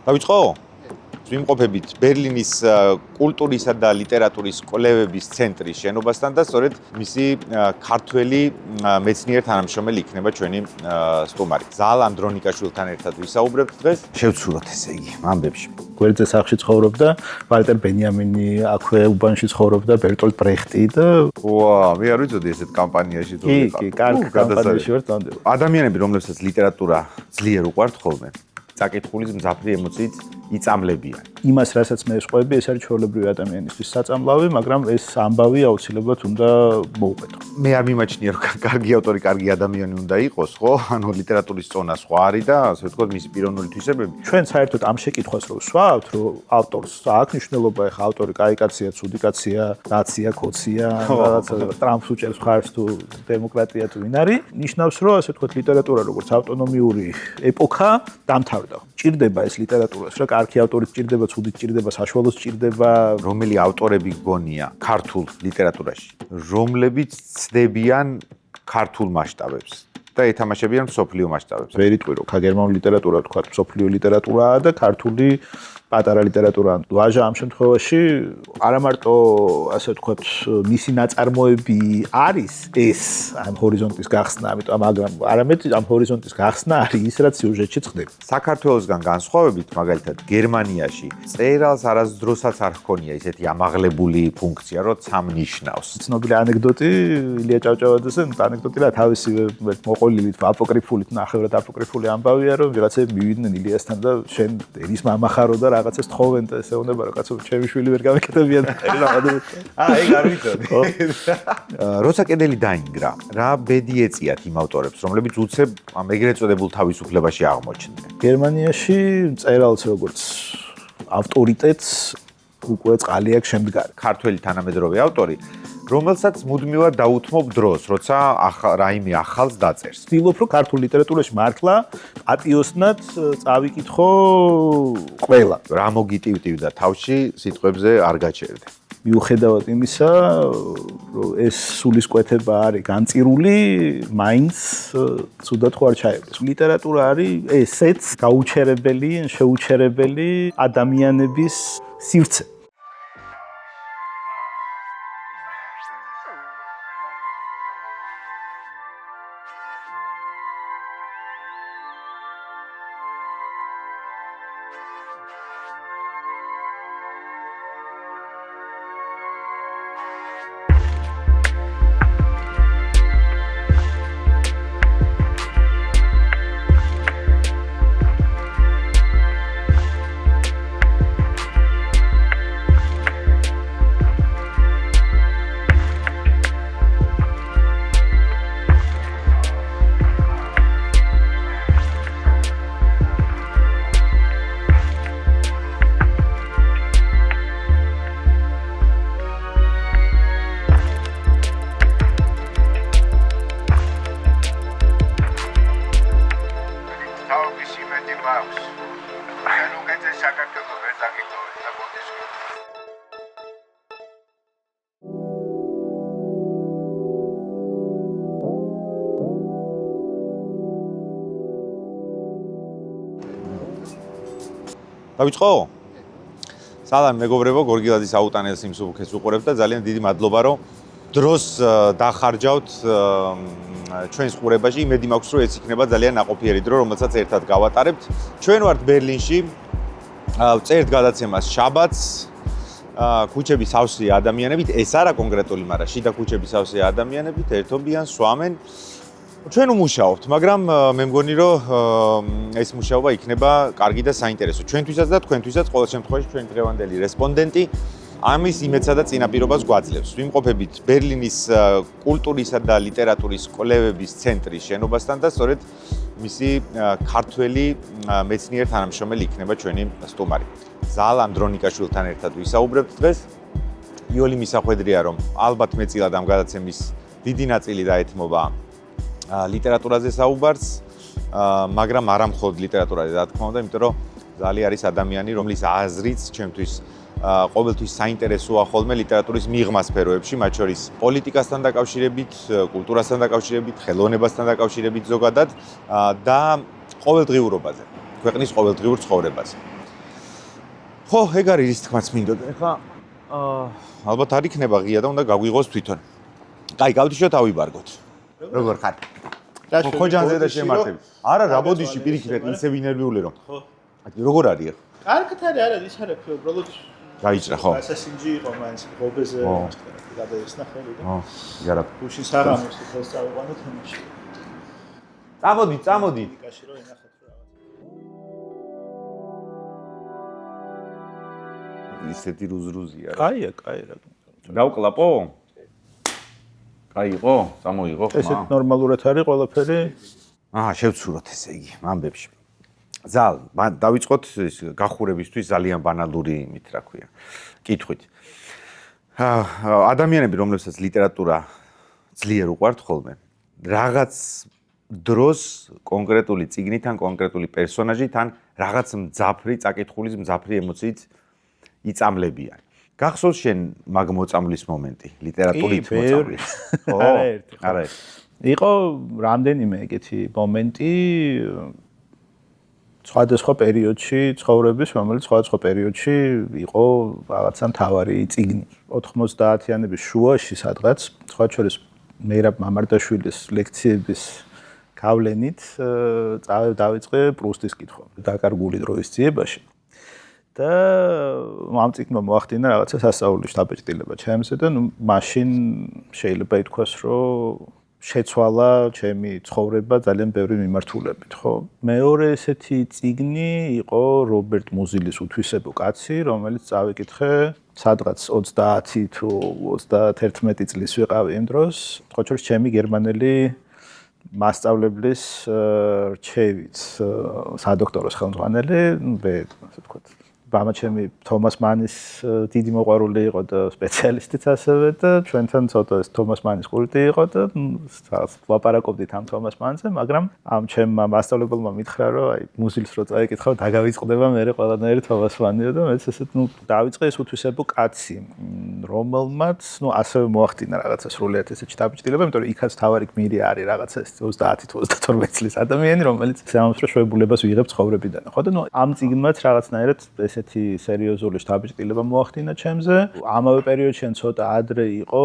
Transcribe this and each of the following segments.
დავიწყო? ვიმყოფებით ბერლინის კულტურისა და ლიტერატურის კვლევების ცენტრის შენობასთან და სწორედ მისი ქართველი მეცნიერ თანამშრომელი იქნება ჩვენი სტუმარი. ზალ ანდრონიკაშვილთან ერთად ვისაუბრებთ დღეს. შევცუროთ ესე იგი ამბებში. გვერდზე სახლში ცხოვრობდა ვალტერ ბენიამინი, აქვე უბანში ცხოვრობდა ბერტოლტ ბრეხტი და მე არ ვიცოდი ესეთ კამპანიაში თუ ვიყავ. კი, კარგ კამპანიაში ვარ წამდები. ადამიანები, რომლებსაც ლიტერატურა ძლიერ უყვართ ხოლმე, წაკითხulis მძაფრი ემოციით იწამლებიან. იმას, რასაც მე ვსყვები, ეს არის ჩვეულებრივი ადამიანისთვის საწამლავი, მაგრამ ეს ამბავი აუცილებლად უნდა მოუყედო. მე არ მიმაჩნია, რომ კარგი ავტორი, კარგი ადამიანი უნდა იყოს, ხო? ანუ ლიტერატურის წონა სხვა არის და ასე ვთქვათ, მისი პიროვნული თვისებები. ჩვენ საერთოდ ამ შეკითხვას რო ვსვავთ, რომ ავტორს აქვს მნიშვნელობა, ეხა ავტორი კაი კაცია, ცუდი კაცია, ნაცია, ქოცია, რაღაცა ტრამპს უჭერს მხარს თუ დემოკრატია თუ ვინ არის, ნიშნავს, რომ ასე ვთქვათ, ლიტერატურა როგორც ავტონომიური ეპოქა დამთავრდა. ჭირდება ეს ლიტერატურას, რა კარგი ავტორი ჭირდება, ცუდი ჭირდება, საშუალო ჭირდება, რომელი ავტორები გგონია ქართულ ლიტერატურაში, რომლებიც ცდებიან ქართულ მასშტაბებს და ეთამაშებიან მსოფლიო მასშტაბებს. ვერ იტყვი, რომ გერმანული ლიტერატურა თქვა მსოფლიო ლიტერატურაა და ქართული პატარა ლიტერატურა. ვაჟა ამ შემთხვევაში არა მარტო ასე ვთქვათ, მისი ნაწარმოები არის ეს ამ ჰორიზონტის გახსნა, მაგრამ არამედ ამ ჰორიზონტის გახსნა არის ის, რაც სიუჟეტში წდება. საქართველოსგან განსხვავებით, მაგალითად, გერმანიაში წერალს არასდროსაც არ ჰქონია ისეთი ამაღლებული ფუნქცია, რომ სამნიშნავს. ცნობილი ანეკდოტი ილია ჭავჭავაძეზე, ანეკდოტი რა თავისი მოყოლილით, აპოკრიფულით, ნახევრად აპოკრიფული ამბავია, რომ ვიღაცები მივიდნენ ილიასთან და შენ ერის მამა ხარო და რაღაცას თხოვენ და ესე უნდა, რომ კაცო, ჩემი შვილი ვერ გამეკეთებიან და ეგ არ ვიცოდი. როცა კედელი დაინგრა, რა ბედი ეწიათ იმ ავტორებს, რომლებიც უცებ ამ ეგრეთ წოდებულ თავისუფლებაში აღმოჩნდნენ. გერმანიაში წერალს როგორც ავტორიტეტს უკვე წყალი აქვს შემდგარი. ქართველი თანამედროვე ავტორი, რომელსაც მუდმივად დაუთმობ დროს, როცა რაიმე ახალს დაწერს. ვცდილობ, რომ ქართულ ლიტერატურაში მართლა პატიოსნად წავიკითხო ყველა. რა მოგიტივტივდა თავში სიტყვებზე არ გაჩერდე. მიუხედავად იმისა, რომ ეს სულისკვეთება არის განწირული, მაინც ცუდად ხო არ ჩაივდეს. ლიტერატურა არის ესეც გაუჩერებელი, შეუჩერებელი ადამიანების სივრცე. დავიწყო? სალამ მეგობრებო, გორგილაძის აუტანელს იმ სუბუქეს უყურებთ და ძალიან დიდი მადლობა, რომ დროს დახარჯავთ ჩვენს ყურებაში. იმედი მაქვს, რომ ეს იქნება ძალიან ნაყოფიერი დრო, რომელსაც ერთად გავატარებთ. ჩვენ ვართ ბერლინში, წერთ გადაცემას შაბათს, ქუჩების სავსე ადამიანებით, ეს არა კონკრეტული, მაგრამ შიდა ქუჩების სავსე ადამიანებით ერთობიან, სვამენ. ჩვენ უმუშაობთ, მაგრამ მე მგონი, რომ ეს მუშაობა იქნება კარგი და საინტერესო. ჩვენთვისაც და თქვენთვისაც, ყოველ შემთხვევაში ჩვენ დღევანდელი რესპონდენტი ამის იმედსა და წინაპირობას გვაძლევს. ვიმყოფებით ბერლინის კულტურისა და ლიტერატურის კვლევების ცენტრის შენობასთან და სწორედ მისი ქართველი მეცნიერ თანამშრომელი იქნება ჩვენი სტუმარი. ზალ ანდრონიკაშვილთან ერთად ვისაუბრებთ დღეს. იოლი მისახვედრია, რომ ალბათ მეწილად ამ გადაცემის დიდი ნაწილი დაეთმობა ლიტერატურაზე საუბარს, მაგრამ არა მხოლოდ ლიტერატურაზე, რა თქმა უნდა, იმიტომ რომ ზალი არის ადამიანი, რომლის აზრიც ჩემთვის ყოველთვის საინტერესოა ხოლმე ლიტერატურის მიღმა სფეროებში, მათ შორის პოლიტიკასთან დაკავშირებით, კულტურასთან დაკავშირებით, ხელოვნებასთან დაკავშირებით ზოგადად და ყოველდღიურობაზე, ქვეყნის ყოველდღიურ ცხოვრებაზე. ხო, ეგ არის რის თქმაც მინდოდა. ეხლა ალბათ არ იქნება ღია და უნდა გაგვიღოს თვითონ. კაი, გავდიშოთ, ავიბარგოთ. როგორ ხარ? ხოჯანზე და შემართები. არა, რა ბოდიში პირიქით ისე ვინერვიული რომ. ხო. როგორ არის ახლა? კარგად არის, არა, ის არის, უბრალოდ გაიჭრა, ხო? ასასინჯი იყო მაინც ღობეზე, გადაესნა ხელი და. ო, იარა. გუშინ საღამოს ეს წავიყვანოთ თამაში. წამოდი. კაში რო ენახეთ რაღაც. ისეთი რუზრუზია. კაია, რა. დავკლაპო? კაი იყო? წამოიღო ხმა? ესეთ ნორმალურად არის ყველაფერი? შევცუროთ ესე იგი, ამბებში. ზალ, დავიწყოთ ის გახურებისთვის ძალიან ბანალური იმით, რა ქვია, კითხვით. ადამიანები, რომლებსაც ლიტერატურა ძლიერ უყვართ ხოლმე, რაღაც დროს კონკრეტული წიგნით ან კონკრეტული პერსონაჟით ან რაღაც მძაფრი წაკითხulis მძაფრი ემოციით იწამლებიან. გახსოვს შენ მაგ მოწამვლის მომენტი, ლიტერატურით მოწამვლის? ხო, არა. იყო რამდენიმე ეგეთი მომენტი სხვადასხვა პერიოდში ცხოვრების, რომელიც სხვადასხვა პერიოდში იყო რაღაცა მთავარი წიგნი. 90-იანების შუაში სადღაც, სხვა შორის მეირაბ მამარდაშვილის ლექციების გავლენით დავიწყე პრუსტის კითხვა დაკარგული დროის ძიებაში. და ამ წიგნმა მოახდინა რაღაცა სასწაულის დაბეჭდილება ჩემზე და მაშინ შეიძლება ითქვას, რომ შეცვალა ჩემი ცხოვრება ძალიან ბევრი მიმართულებით, ხო? მეორე ესეთი წიგნი იყო რობერტ მუზილის უთვისებო კაცი, რომელიც წავიკითხე სადღაც 30 თუ 31 წლის ვიყავი იმ დროს, სხვა შორის ჩემი გერმანელი მასწავლებლის რჩევით, სადოქტოროს ხელმძღვანელი, ასე ვთქვათ, ბამაჩემი თომას მანის დიდი მოყვარული იყო და სპეციალისტიც ასევე და ჩვენთან ცოტა ეს თომას მანის კულტი იყო და ვაპარაკობდით ამ თომას მანზე, მაგრამ ამ ჩემმა მასწავლებელმა მითხრა, რომ აი მუზილს რო წაიკითხავ, დაგავიწყდება მე ყველანაირი თომას მანიო და მეც ესეთ დავიწყე ეს უთვისებო კაცი, რომელმაც ასევე მოახდინა რაღაცა სრულიად ესეთი დაბეჭდილება, იმიტომ რომ იქაც თავარი გმირი არის რაღაცა 30 თუ 32 წლის ადამიანი, რომელიც სამსრო შვებულებას ვიღებ ცხოვრებიდან. ხო და ამ წიგნმაც რაღაცნაირად ესეთი სერიოზული დაბეჭდილება მოახდინა ჩემზე. ამავე პერიოდში ცოტა ადრე იყო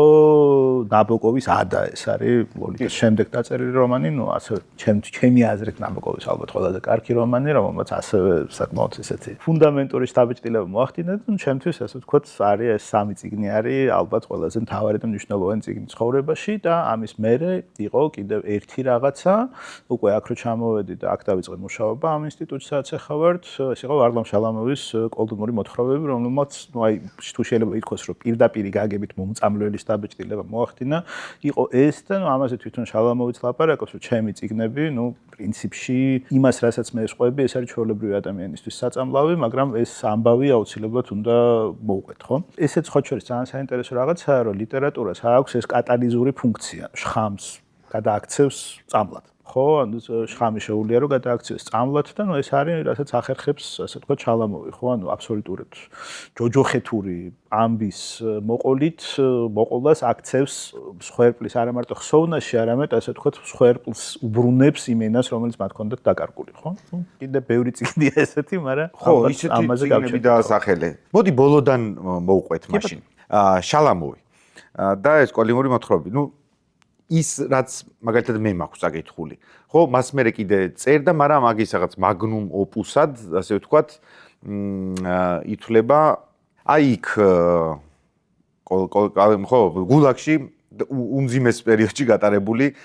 ნაბოკოვის ადა, ეს არის ლოლიტას შემდეგ დაწერილი რომანი, ასე ჩემი აზრით ნაბოკოვის ალბათ ყველაზე კარგი რომანი, რომელმაც ასევე საკმაოდ ესეთი ფუნდამენტური დაბეჭდილება მოახდინა და ჩემთვის ასე ვთქვათ, არის ეს სამი წიგნი არის ალბათ ყველაზე მთავარი და მნიშვნელოვანი წიგნი ცხოვრებაში და ამის მერე იყო კიდევ ერთი რაღაცა, უკვე აქ რო ჩამოვედი და აქ დავიწყე მუშაობა ამ ინსტიტუტში, სადაც ახავართ, ეს იყო ვარლამ შალამოვის კოლდუნური მოთხრობები, რომელმაც, აი, თუ შეიძლება ითქვას, რომ პირდაპირ გაგებით მომწამლელის დაბეჭდილება მოახდინა, იყო ეს და ამაზე თვითონ შალამოვიც ლაპარაკობს, რომ ჩემი წიგნები, პრინციპში იმას, რასაც მე ვსყვები, ეს არის ჩვეულებრივი ადამიანისთვის საწამლავი, მაგრამ ეს ამბავი აუცილებლად უნდა მოვყვეთ, ხო? ესეც სხვა შორის ძალიან საინტერესო რაღაცაა, რომ ლიტერატურას აქვს ეს კატალიზური ფუნქცია, შხამს გადააქცევს წამლად. ხო, ანუ შხამი შეუძლია რომ გადააქციოს წამლად და ეს არის რასაც ახერხებს, ასე ვთქვათ, შალამოვი, ხო, ანუ აბსოლუტურად ჯოჯოხეთური ამბის მოყოლით მოყოლას აქცევს მსხვერპლის არა მარტო ხსოვნაში, არამედ ასე ვთქვათ, მსხვერპლს უბრუნებს იმენას, რომელიც მათ ჰქონდათ დაკარგული, ხო? კიდე ბევრი წიგნია ესეთი, მაგრამ ხო, ისეთი წიგნები დაასახელე. მოდი ბოლოდან მოვყვეთ მაშინ. შალამოვი და ეს კოლინური მოთხრობები. ის რაც მაგალითად მე მაქვს წაკითხული. ხო, მას მე კიდე წერდა, მაგრამ მაგის რაღაც მაგნუმ ოპუსად, ასე ვთქვათ, ითვლება აი იქ ხო, გულაგში უმძიმეს პერიოდში გატარებული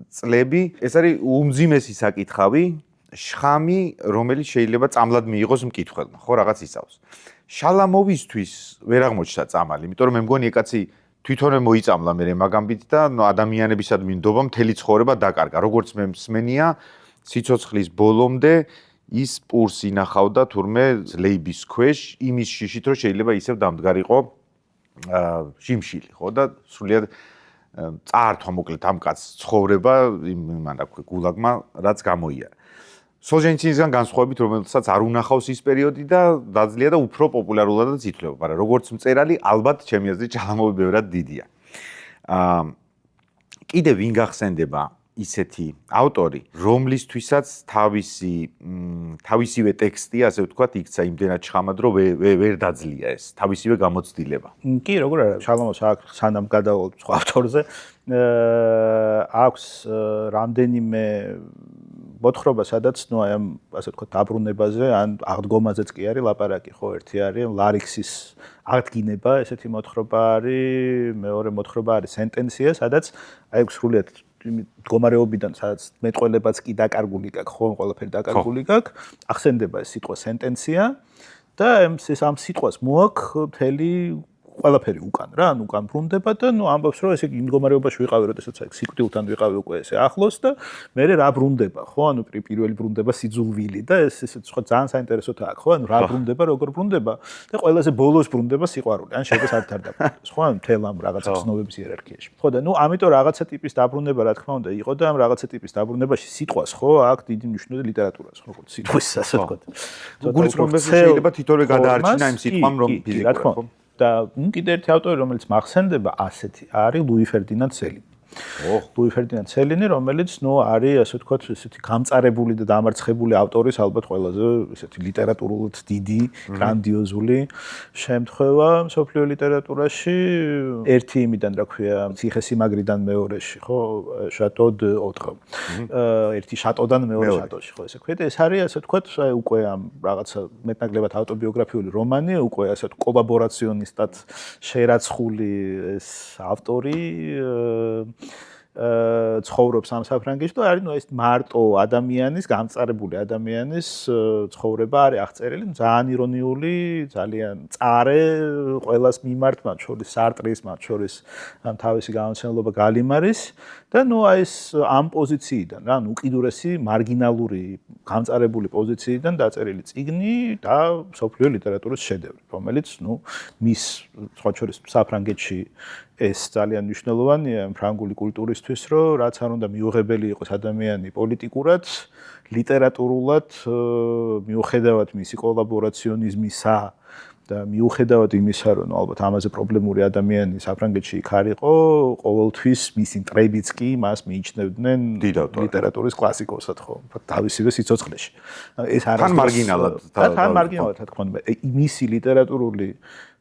წლები. ეს არის უმძიმესი საკითხავი, შხამი, რომელიც შეიძლება წამლად მიიღოს მკითხველმა, ხო, რაღაც ისავს. შალამოვისთვის ვერ აღმოჩნდა წამალი, იმიტომ რომ მე მგონი ეკაცი თვითონვე მოიწამლა მე მაგამბით და ადამიანებისადმი ნდობა მთელი ცხოვრება დაკარგა. როგორც მე მსმენია, სიცოცხლის ბოლომდე ის პურს ინახავდა თურმე ლეიბის ქვეშ, იმის შიშით, რომ შეიძლება ისევ დამდგარიყო შიმშილი, ხო და სრულიად წაართვა მოკლედ ამ კაცს ცხოვრება, იმან რა ქვია, გულაგმა რაც გამოიარა. სოლჟენიცინისგან განსხვავებით, რომელსაც არ უნახავს ის პერიოდი და დაძლია და უფრო პოპულარულადაც ითვლება, მაგრამ როგორც მწერალი, ალბათ ჩემი აზრით შალამოვი ბევრად დიდია. კიდე ვინ გახსენდება ისეთი ავტორი, რომლისთვისაც თავისივე ტექსტი, ასე ვთქვათ, იქცა იმდენად შხამად, რომ ვერ დაძლია ეს თავისივე გამოცდილება. კი, როგორ არა, შალომოს აქვს სანამ გადავალთ სხვა ავტორზე, აქვს რამდენიმე მოთხრობა, სადაც აი ამ ასე ვთქვათ დაბრუნებაზე ან აღდგომაზეც კი არის ლაპარაკი, ხო, ერთი არის ლარიქსის აღდგინება, ესეთი მოთხრობა არის, მეორე მოთხრობა არის სენტენცია, სადაც აი სრულიად მდგომარეობიდან, სადაც მეტყველებაც კი დაკარგული გაქვს, ხო, ყველაფერი დაკარგული გაქვს, ახსენდება ეს სიტყვა სენტენცია და ეს ამ სიტყვას მოაქვს მთელი ყველაფერი უკან რა, ანუ უკან ბრუნდება და ამბობს რომ ესე იგი მდგომარეობაში ვიყავი, როდესაც აი სიკვდილთან ვიყავი უკვე ესე ახლოს და მე რა ბრუნდება, ხო, ანუ პირველი ბრუნდება სიძულვილი და ეს სხვა ძალიან საინტერესოა აქ, ხო, ანუ რა ბრუნდება, როგორ ბრუნდება და ყველაზე ბოლოს ბრუნდება სიყვარული, ან შეიძლება არ დაბრუნდეს, ხო, ანუ მთელ ამ რაღაცა ცნობების იერარქიაში. ხო და ამიტომ რაღაცა ტიპის დაბრუნება რა თქმა უნდა იყო და ამ რაღაცა ტიპის დაბრუნებაში სიტყვას, ხო, აქ დიდი მნიშვნელობა ლიტერატურას, ხო, სიტყვის ასე ვთქვათ. გულისხმობაზე შეიძლება თითოეული გადაარჩინა იმ სიტყვამ, რომ ფიზიკურად, ხო? და კიდე ერთი ავტორი, რომელიც მახსენდება ასეთი, არის ლუი ფერდინანდ სელინი. ლუი ფერდინანდ სელინი, რომელიც, არის, ასე ვთქვათ, ესეთი გამწარებული და დამარცხებული ავტორის, ალბათ ყველაზე ესეთი ლიტერატურულად დიდი, გრანდიოზული შემთხვევა მსოფლიო ლიტერატურაში. ერთი იმიდან, რა ქვია, ციხესიმაგრიდან მეორეში, ხო, შატო დ ოთხ. ერთი შატოდან მეორე შატოში, ხო, ესე ქვია და ეს არის, ასე ვთქვათ, უკვე ამ რაღაცა მეტნაკლებად ავტობიოგრაფიული რომანი, უკვე ასე ვთქვათ, კოლაბორაციონისტად შერაცხული ეს ავტორი ცხოვრობს ამ საფრანგეთში და არის ეს მარტო ადამიანის, გამწარებული ადამიანის ცხოვრება არის აღწერილი, ძალიან ირონიული, ძალიან წარე ყველას მიმართ, მათ შორის სარტრის, მათ შორის თავისი გამოცემულობა გალიმარის და აი ეს ამ პოზიციიდან, რა, უკიდურესი მარგინალური, გამწარებული პოზიციიდან დაწერილი წიგნი და მსოფლიო ლიტერატურის შედევრი, რომელიც, მის სხვა შორის საფრანგეთში ეს ძალიან მნიშვნელოვანია ფრანგული კულტურისთვის, რომ რაც არ უნდა მიუღებელი იყოს ადამიანი პოლიტიკურად, ლიტერატურულად, მიუხედავად მისი კოლაბორაციონიზმისა და მიუხედავად იმისა, რომ ალბათ ამაზე პრობლემური ადამიანი საფრანგეთში იქ არ იყო, ყოველთვის მისი მტრებიც კი მას მიიჩნევდნენ ლიტერატურის კლასიკოსად, ხო, თავისივე სიცოცხლეში. ეს არის თან მარგინალად, თან მარგინალად, რა თქმა უნდა, მისი ლიტერატურული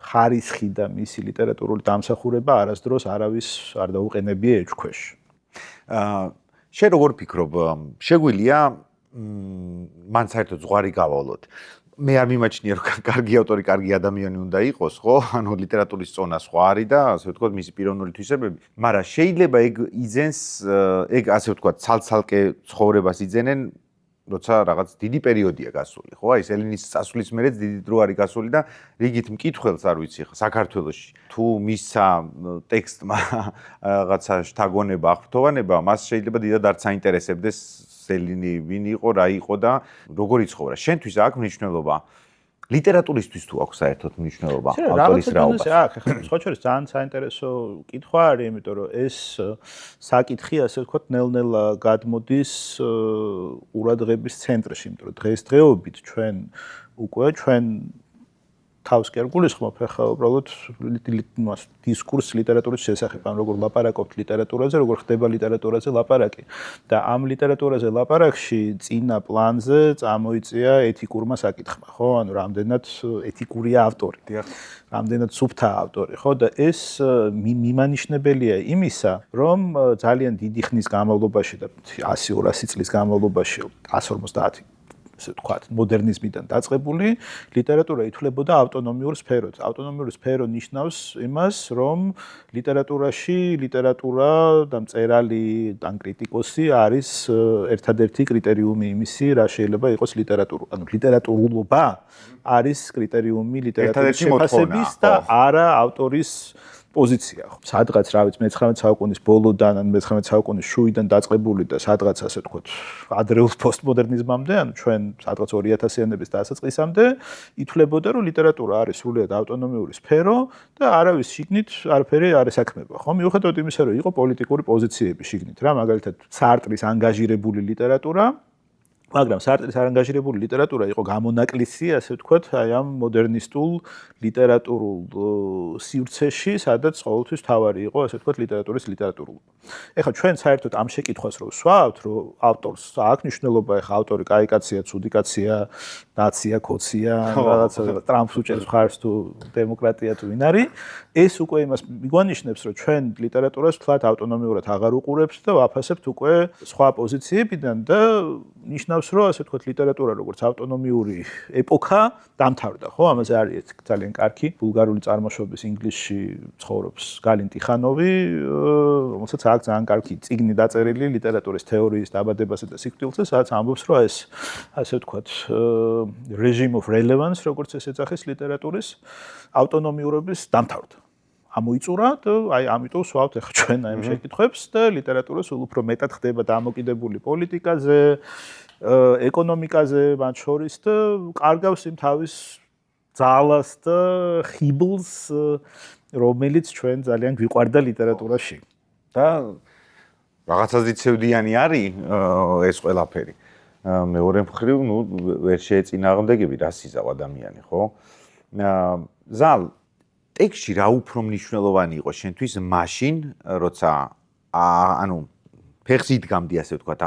ხარისხი და მისი ლიტერატურული დამსახურება არასდროს არავის არ დაუყენებია ეჭქვეშ. შენ როგორ ფიქრობ, შეგვიძლია მან საერთოდ ზღვარი გავალოთ? მე არ მიმაჩნია, რომ კარგი ავტორი, კარგი ადამიანი უნდა იყოს, ხო? ანუ ლიტერატურის წონა სხვა არის და ასე ვთქვათ, მისი პიროვნული თვისებები, მაგრამ შეიძლება ეგ იძენს, ეგ ასე ვთქვათ, ცალ-ცალკე ცხოვრებას იძენენ, როცა რაღაც დიდი პერიოდია გასული, ხო? აი სელინის წასვლის მერეც დიდი დრო არის გასული და რიგით მკითხველს არ ვიცი ხა საქართველოში თუ მისცა ტექსტმა რაღაცა შთაგონება, აღფრთოვანება, მას შეიძლება დიდად არ საინტერესებდეს სელინი ვინ იყო, რა იყო და როგორი ცხოვრა. შენთვის აქვს მნიშვნელობა? ლიტერატურისთვის თუ აქვს საერთოდ მნიშვნელობა ავტორის რაობას? აქ ახლა სხვა შორის ძალიან საინტერესო კითხვა არის, იმიტომ რომ ეს საკითხი, ასე ვთქვათ, ნელ-ნელა გადმოდის ყურადღების ცენტრში, იმიტომ რომ დღესდღეობით ჩვენ თავს კი არ გულისხმობ, ახლა უბრალოდ დისკურს ლიტერატურის შესახებ, ან როგორ ლაპარაკობთ ლიტერატურაზე, როგორ ხდება ლიტერატურაზე ლაპარაკი. და ამ ლიტერატურაზე ლაპარაკში წინა პლანზე წამოიწია ეთიკურმა საკითხმა, ხო? ანუ რამდენად ეთიკურია ავტორი, რამდენად სუფთა ავტორი, ხო? და ეს მიმანიშნებელია იმისა, რომ ძალიან დიდი ხნის განმავლობაში და 100-200 წლის განმავლობაში 150 ასე ვთქვათ, მოდერნიზმიდან დაწყებული ლიტერატურა ითვლებოდა ავტონომიურ სფეროზე. ავტონომიური სფერო ნიშნავს იმას, რომ ლიტერატურაში ლიტერატურა და მწერალი და კრიტიკოსი არის ერთადერთი კრიტერიუმი იმისი, რა შეიძლება იყოს ლიტერატურა. ანუ ლიტერატურულობა არის კრიტერიუმი ლიტერატურის შეფასების და არა ავტორის პოზიცია. სადღაც, რა ვიცი, მე-19 საუკუნის ბოლოდან ან მე-19 საუკუნის შუიდან დაწყებული და სადღაც, ასე ვთქვათ, ადრეულ პოსტმოდერნიზმამდე, ანუ ჩვენ სადღაც 2000-იანების დასაწყისამდე ითვლებოდა, რომ ლიტერატურა არის სრულიად ავტონომიური სფერო და არავის შიგნით არაფერი არ ესაქმება. ხო, მიუხედავად იმისა, რომ იყო პოლიტიკური პოზიციები შიგნით, რა, მაგალითად, სარტრის ანგაჟირებული ლიტერატურა მაგრამ სარტრის არანგაჟირებული ლიტერატურა იყო გამონაკლისი, ასე ვთქვათ, აი ამ მოდერნისტულ ლიტერატურულ სივრცეში, სადაც ყოველთვის თავარი იყო, ასე ვთქვათ, ლიტერატურის ლიტერატურულობა. ეხლა ჩვენ საერთოდ ამ შეკითხვას რო ვსვავთ, რომ ავტორს აქვს მნიშვნელობა, ეხლა ავტორი კაი კაცია, ცუდი კაცია, ნაცია, ქოცია, რაღაცა ტრამპს უჭერს მხარს თუ დემოკრატია თუ ვინ არის, ეს უკვე იმას მიგვანიშნებს, რომ ჩვენ ლიტერატურას ვთქვათ ავტონომიურად აღარ უყურებთ და ვაფასებთ უკვე სხვა პოზიციებიდან და ნიშნავს, რომ ასე ვთქვათ, ლიტერატურა როგორც ავტონომიური ეპოქა დამთავრდა, ხო? ამაზე არის ძალიან კარგი ბულგარული წარმოშობის ინგლისში ცხოვრობს გალინ ტიხანოვი, რომელსაც აქვს ძალიან კარგი წიგნი დაწერილი ლიტერატურის თეორიის დაბადებასა და სიკვდილზე, სადაც ამბობს, რომ ეს ასე ვთქვათ, regime of relevance, როგორც ეს ეძახის ლიტერატურის ავტონომიურობის დამთავრდა. ამოიწურა და აი ამიტომ ვსვავთ ახლა ჩვენ ამ შეკითხვებს და ლიტერატურა სულ უფრო მეტად ხდება დამოკიდებული პოლიტიკაზე, ეკონომიკაზე მათ შორის და კარგავს იმ თავის ძალას და ხიბლს, რომელიც ჩვენ ძალიან გვიყვარდა ლიტერატურაში. და რაღაცას ძიცევდიანი არის ეს ყველაფერი. მეორე მხრივ, ნუ ვერ შეეწინააღმდეგები რას იზავ ადამიანი, ხო? ზალ ტექსტში რა უფრო მნიშვნელოვანი იყო შენთვის მაშინ, როცა ანუ ფეხს იდგამდი, ასე ვთქვათ,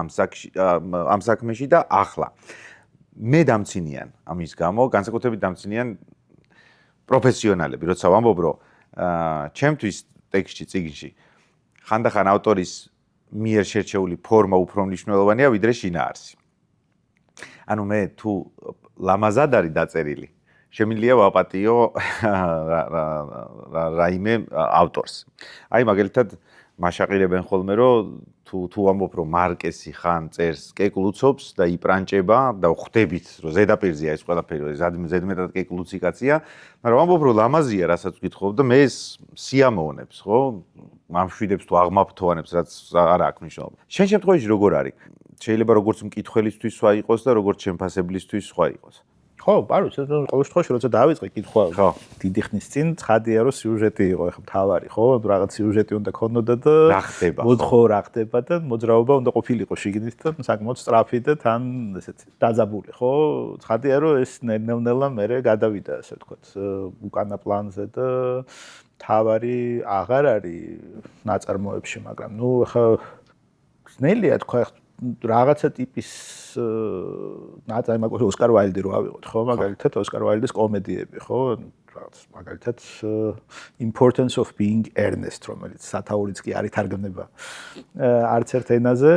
ამ საქმეში და ახლა. მე დამცინიან ამის გამო, განსაკუთრებით დამცინიან პროფესიონალები, როცა ვამბობ, რომ ჩემთვის ტექსტში, წიგნში ხანდახან ავტორის მიერ შერჩეული ფორმა უფრო მნიშვნელოვანია, ვიდრე შინაარსი. ანუ მე თუ ლამაზად არის დაწერილი, შემიძლია ვაპატიო რაიმე ავტორს. აი მაგალითად მაშაყირებენ ხოლმე, რომ თუ ვამბობ, რომ მარკესი ხან წერს კეკლუცობს და იპრანჭება და ხვდებით, რომ ზედაპირზეა ეს ყველაფერი, ზედმეტად კეკლუცი კაცია, მაგრამ ვამბობ, რომ ლამაზია, რასაც ვკითხავ და მე ეს სიამოვნებს, ხო? მამშვიდებს თუ აღმაფრთოვანებს, რაც არ აქვს მნიშვნელობა. შენ შემთხვევაში როგორ არის? შეიძლება როგორც მკითხველისთვის სხვა იყოს და როგორც შემფასებლისთვის სხვა იყოს. ხო, ბარო, ყოველ შემთხვევაში როცა დავიწყე კითხვა, დიდი ხნის წინ ცხადია რომ სიუჟეტი იყო, ეხლა მთავარი, ხო? რაღაც სიუჟეტი უნდა ქონოდა და რა ხდება? მოძღო რა ხდება და მოძრაობა უნდა ყოფილიყო შიგნით და საკმაოდ სწრაფი და თან ესეც დაძაბული, ხო? ცხადია რომ ეს ნელ-ნელა მერე გადავიდა, ასე ვთქვათ, უკანა პლანზე და მთავარი აღარ არის ნაწარმოებში, მაგრამ ნუ ეხლა ძნელია თქვა რაღაცა ტიპის ნაწარმოები, მაგალითად ოსკარ ვაილდი რო ავიღოთ, ხო? მაგალითად ოსკარ ვაილდის კომედიები, ხო? რაღაც მაგალითად Importance of Being Earnest, რომელიც სათაურიც კი არ ითარგმნება არც ერთ ენაზე,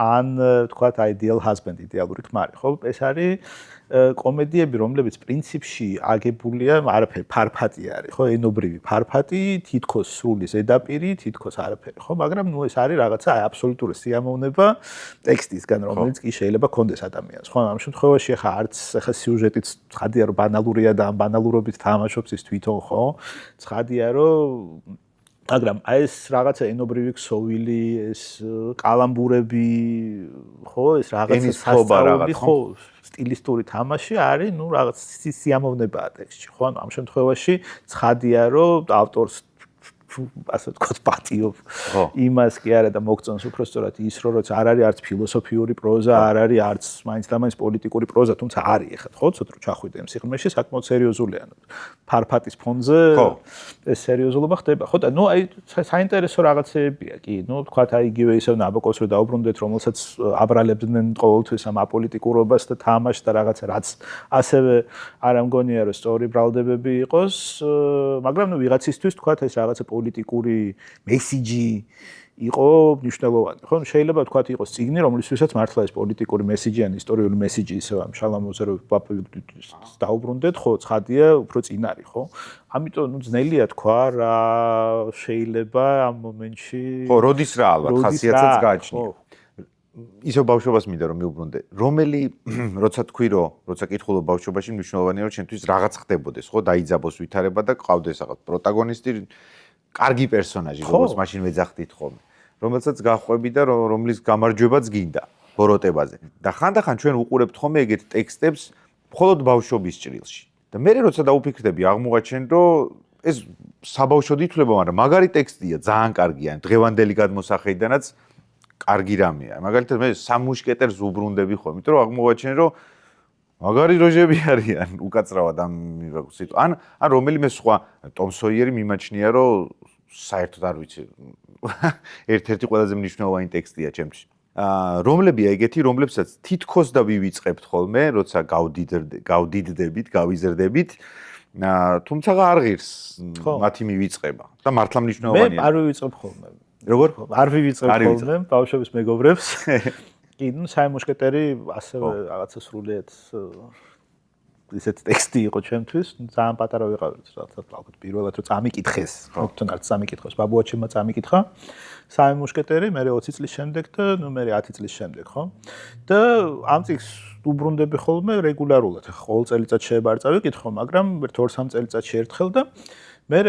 ან თქვათ Ideal Husband, იდეალური ქმარი, ხო? ეს არის კომედიები, რომლებიც პრინციპში აგებულია, არაფერი ფარფატი არის, ხო? ენობრივი ფარფატი, თითქოს სრული ზედაპირი, თითქოს არაფერი, ხო? მაგრამ ნუ ეს არის რაღაცა აბსოლუტური სიამოვნება ტექსტისგან, რომელიც კი შეიძლება კონდეს ადამიანს, ხო? ამ შემთხვევაში ახლა არც ახლა სიუჟეტიც ცხადია რომ ბანალურია და ამ ბანალურობით თამაშობს ის თვითონ, ხო? ცხადია რომ მაგრამ ეს რაღაცა ენობრივი ქსოვილი, ეს კალამბურები, ხო, ეს რაღაცა სასწაული, ხო, სტილისტური თამაში არის, ნუ რაღაც სიამოვნებაა ტექსტში, ხო? ამ შემთხვევაში ცხადია, რომ ავტორს ასე ვთქვათ, პატიობ იმას კი არა და მოგწონს უბრალოდ ის, რომ როცა არ არის არც ფილოსოფიური პროზა, არ არის არც მაინც და მაინც პოლიტიკური პროზა, თუმცა არის ეხლა, ხო, ცოტა რომ ჩახვიდე ამ სიღრმეში, საკმაოდ სერიოზულია. ფარფატის ფონზე ეს სერიოზულობა ხდება. ხო და ნუ აი საინტერესო რაღაცებია კი, ნუ ვთქვათ აი იგივე ისევ ნაბოკოვს რომ დაუბრუნდეთ, რომელსაც აბრალებდნენ ყოველთვის ამ აპოლიტიკურობას და თამაშს და რაღაცა რაც ასევე არ ამგონია რომ სწორი ბრალდებები იყოს, მაგრამ ნუ ვიღაცისთვის ვთქვათ ეს რაღაცა პოლიტიკური მესიჯი იყო მნიშვნელოვანი. ხო, შეიძლება ვთქვათ იყოს წიგნი, რომლისთვისაც მართლა ეს პოლიტიკური მესიჯი ან ისტორიული მესიჯი ისევ ამ შალამოზე რომ დაუბრუნდეთ, ხო, ცხადია, უფრო წინ არის, ხო? ამიტომ ნუ ძნელია თქვა რა შეიძლება ამ მომენტში. ხო, როდის რა ალბათ ხასიათსაც გააჩნია. ისევ ბავშვობას მინდა რომ მიუბრუნდე. რომელი როცა თქვი რომ როცა კითხულობ ბავშვობაში მნიშვნელოვანია რომ შენთვის რაღაც ხდებოდეს, ხო, დაიძაბოს ვითარება და ყავდეს რაღაც პროტაგონისტი კარგი პერსონაჟი, როგორც მაშინ ვეძახდით ხოლმე, რომელსაც გახვევი და რომლის გამარჯვებაც გინდა ბოროტებაზე. და ხანდახან ჩვენ უყურებთ ხოლმე ეგეთ ტექსტებს მხოლოდ ბავშვობის ჭრილში. და მე როცა დაუფიქრდები, აღმოაჩენ რომ ეს საბავშვოდ ითვლება, მაგრამ მაგარი ტექსტია, ძალიან კარგია, დღევანდელი გადმოსახედიდანაც კარგი რამეა. მაგალითად მე სამ მუშკეტერს უბრუნდები ხო, იმიტომ რომ აღმოვაჩინე რომ მაგარი როჟები არიან უკაცრავად ამ სიტუაცია. ან რომელიმე სხვა ტომ სოიერი მიმაჩნია რომ საერთოდ არ ვიცი ერთ-ერთი ყველაზე მნიშვნელოვანი ტექსტია ჩემთვის. რომლებია ეგეთი, რომლებსაც თითქოს და ვივიწყებთ ხოლმე, როცა გავდიდდებით, გავიზრდებით, თუმცა არ ღირს მათი მივიწყება და მართლა მნიშვნელოვანია. მე არ ვივიწყებ ხოლმე. როგორ? არ ვივიწყებ ხოლმე ბავშვების მეგობრებს. კი, ნუ საი მუშკეტერი ასევე რაღაცა სრულიად ისეთ ტექსტი იყო ჩემთვის, ძალიან პატარა ვიყავი, რაღაცა ალბათ პირველად რომ წამიკითხეს, თვითონ არც წამიკითხოს, ბაბუაჩემმა წამიკითხა. საი მუშკეტერი, მე 20 წლის შემდეგ და ნუ მე 10 წლის შემდეგ, ხო? და ამ წიგნს უბრუნდები ხოლმე რეგულარულად. ხა ყოველ წელიწადში შეიძლება არ წავიკითხო, მაგრამ 1-2-3 წელიწადში ერთხელ და მე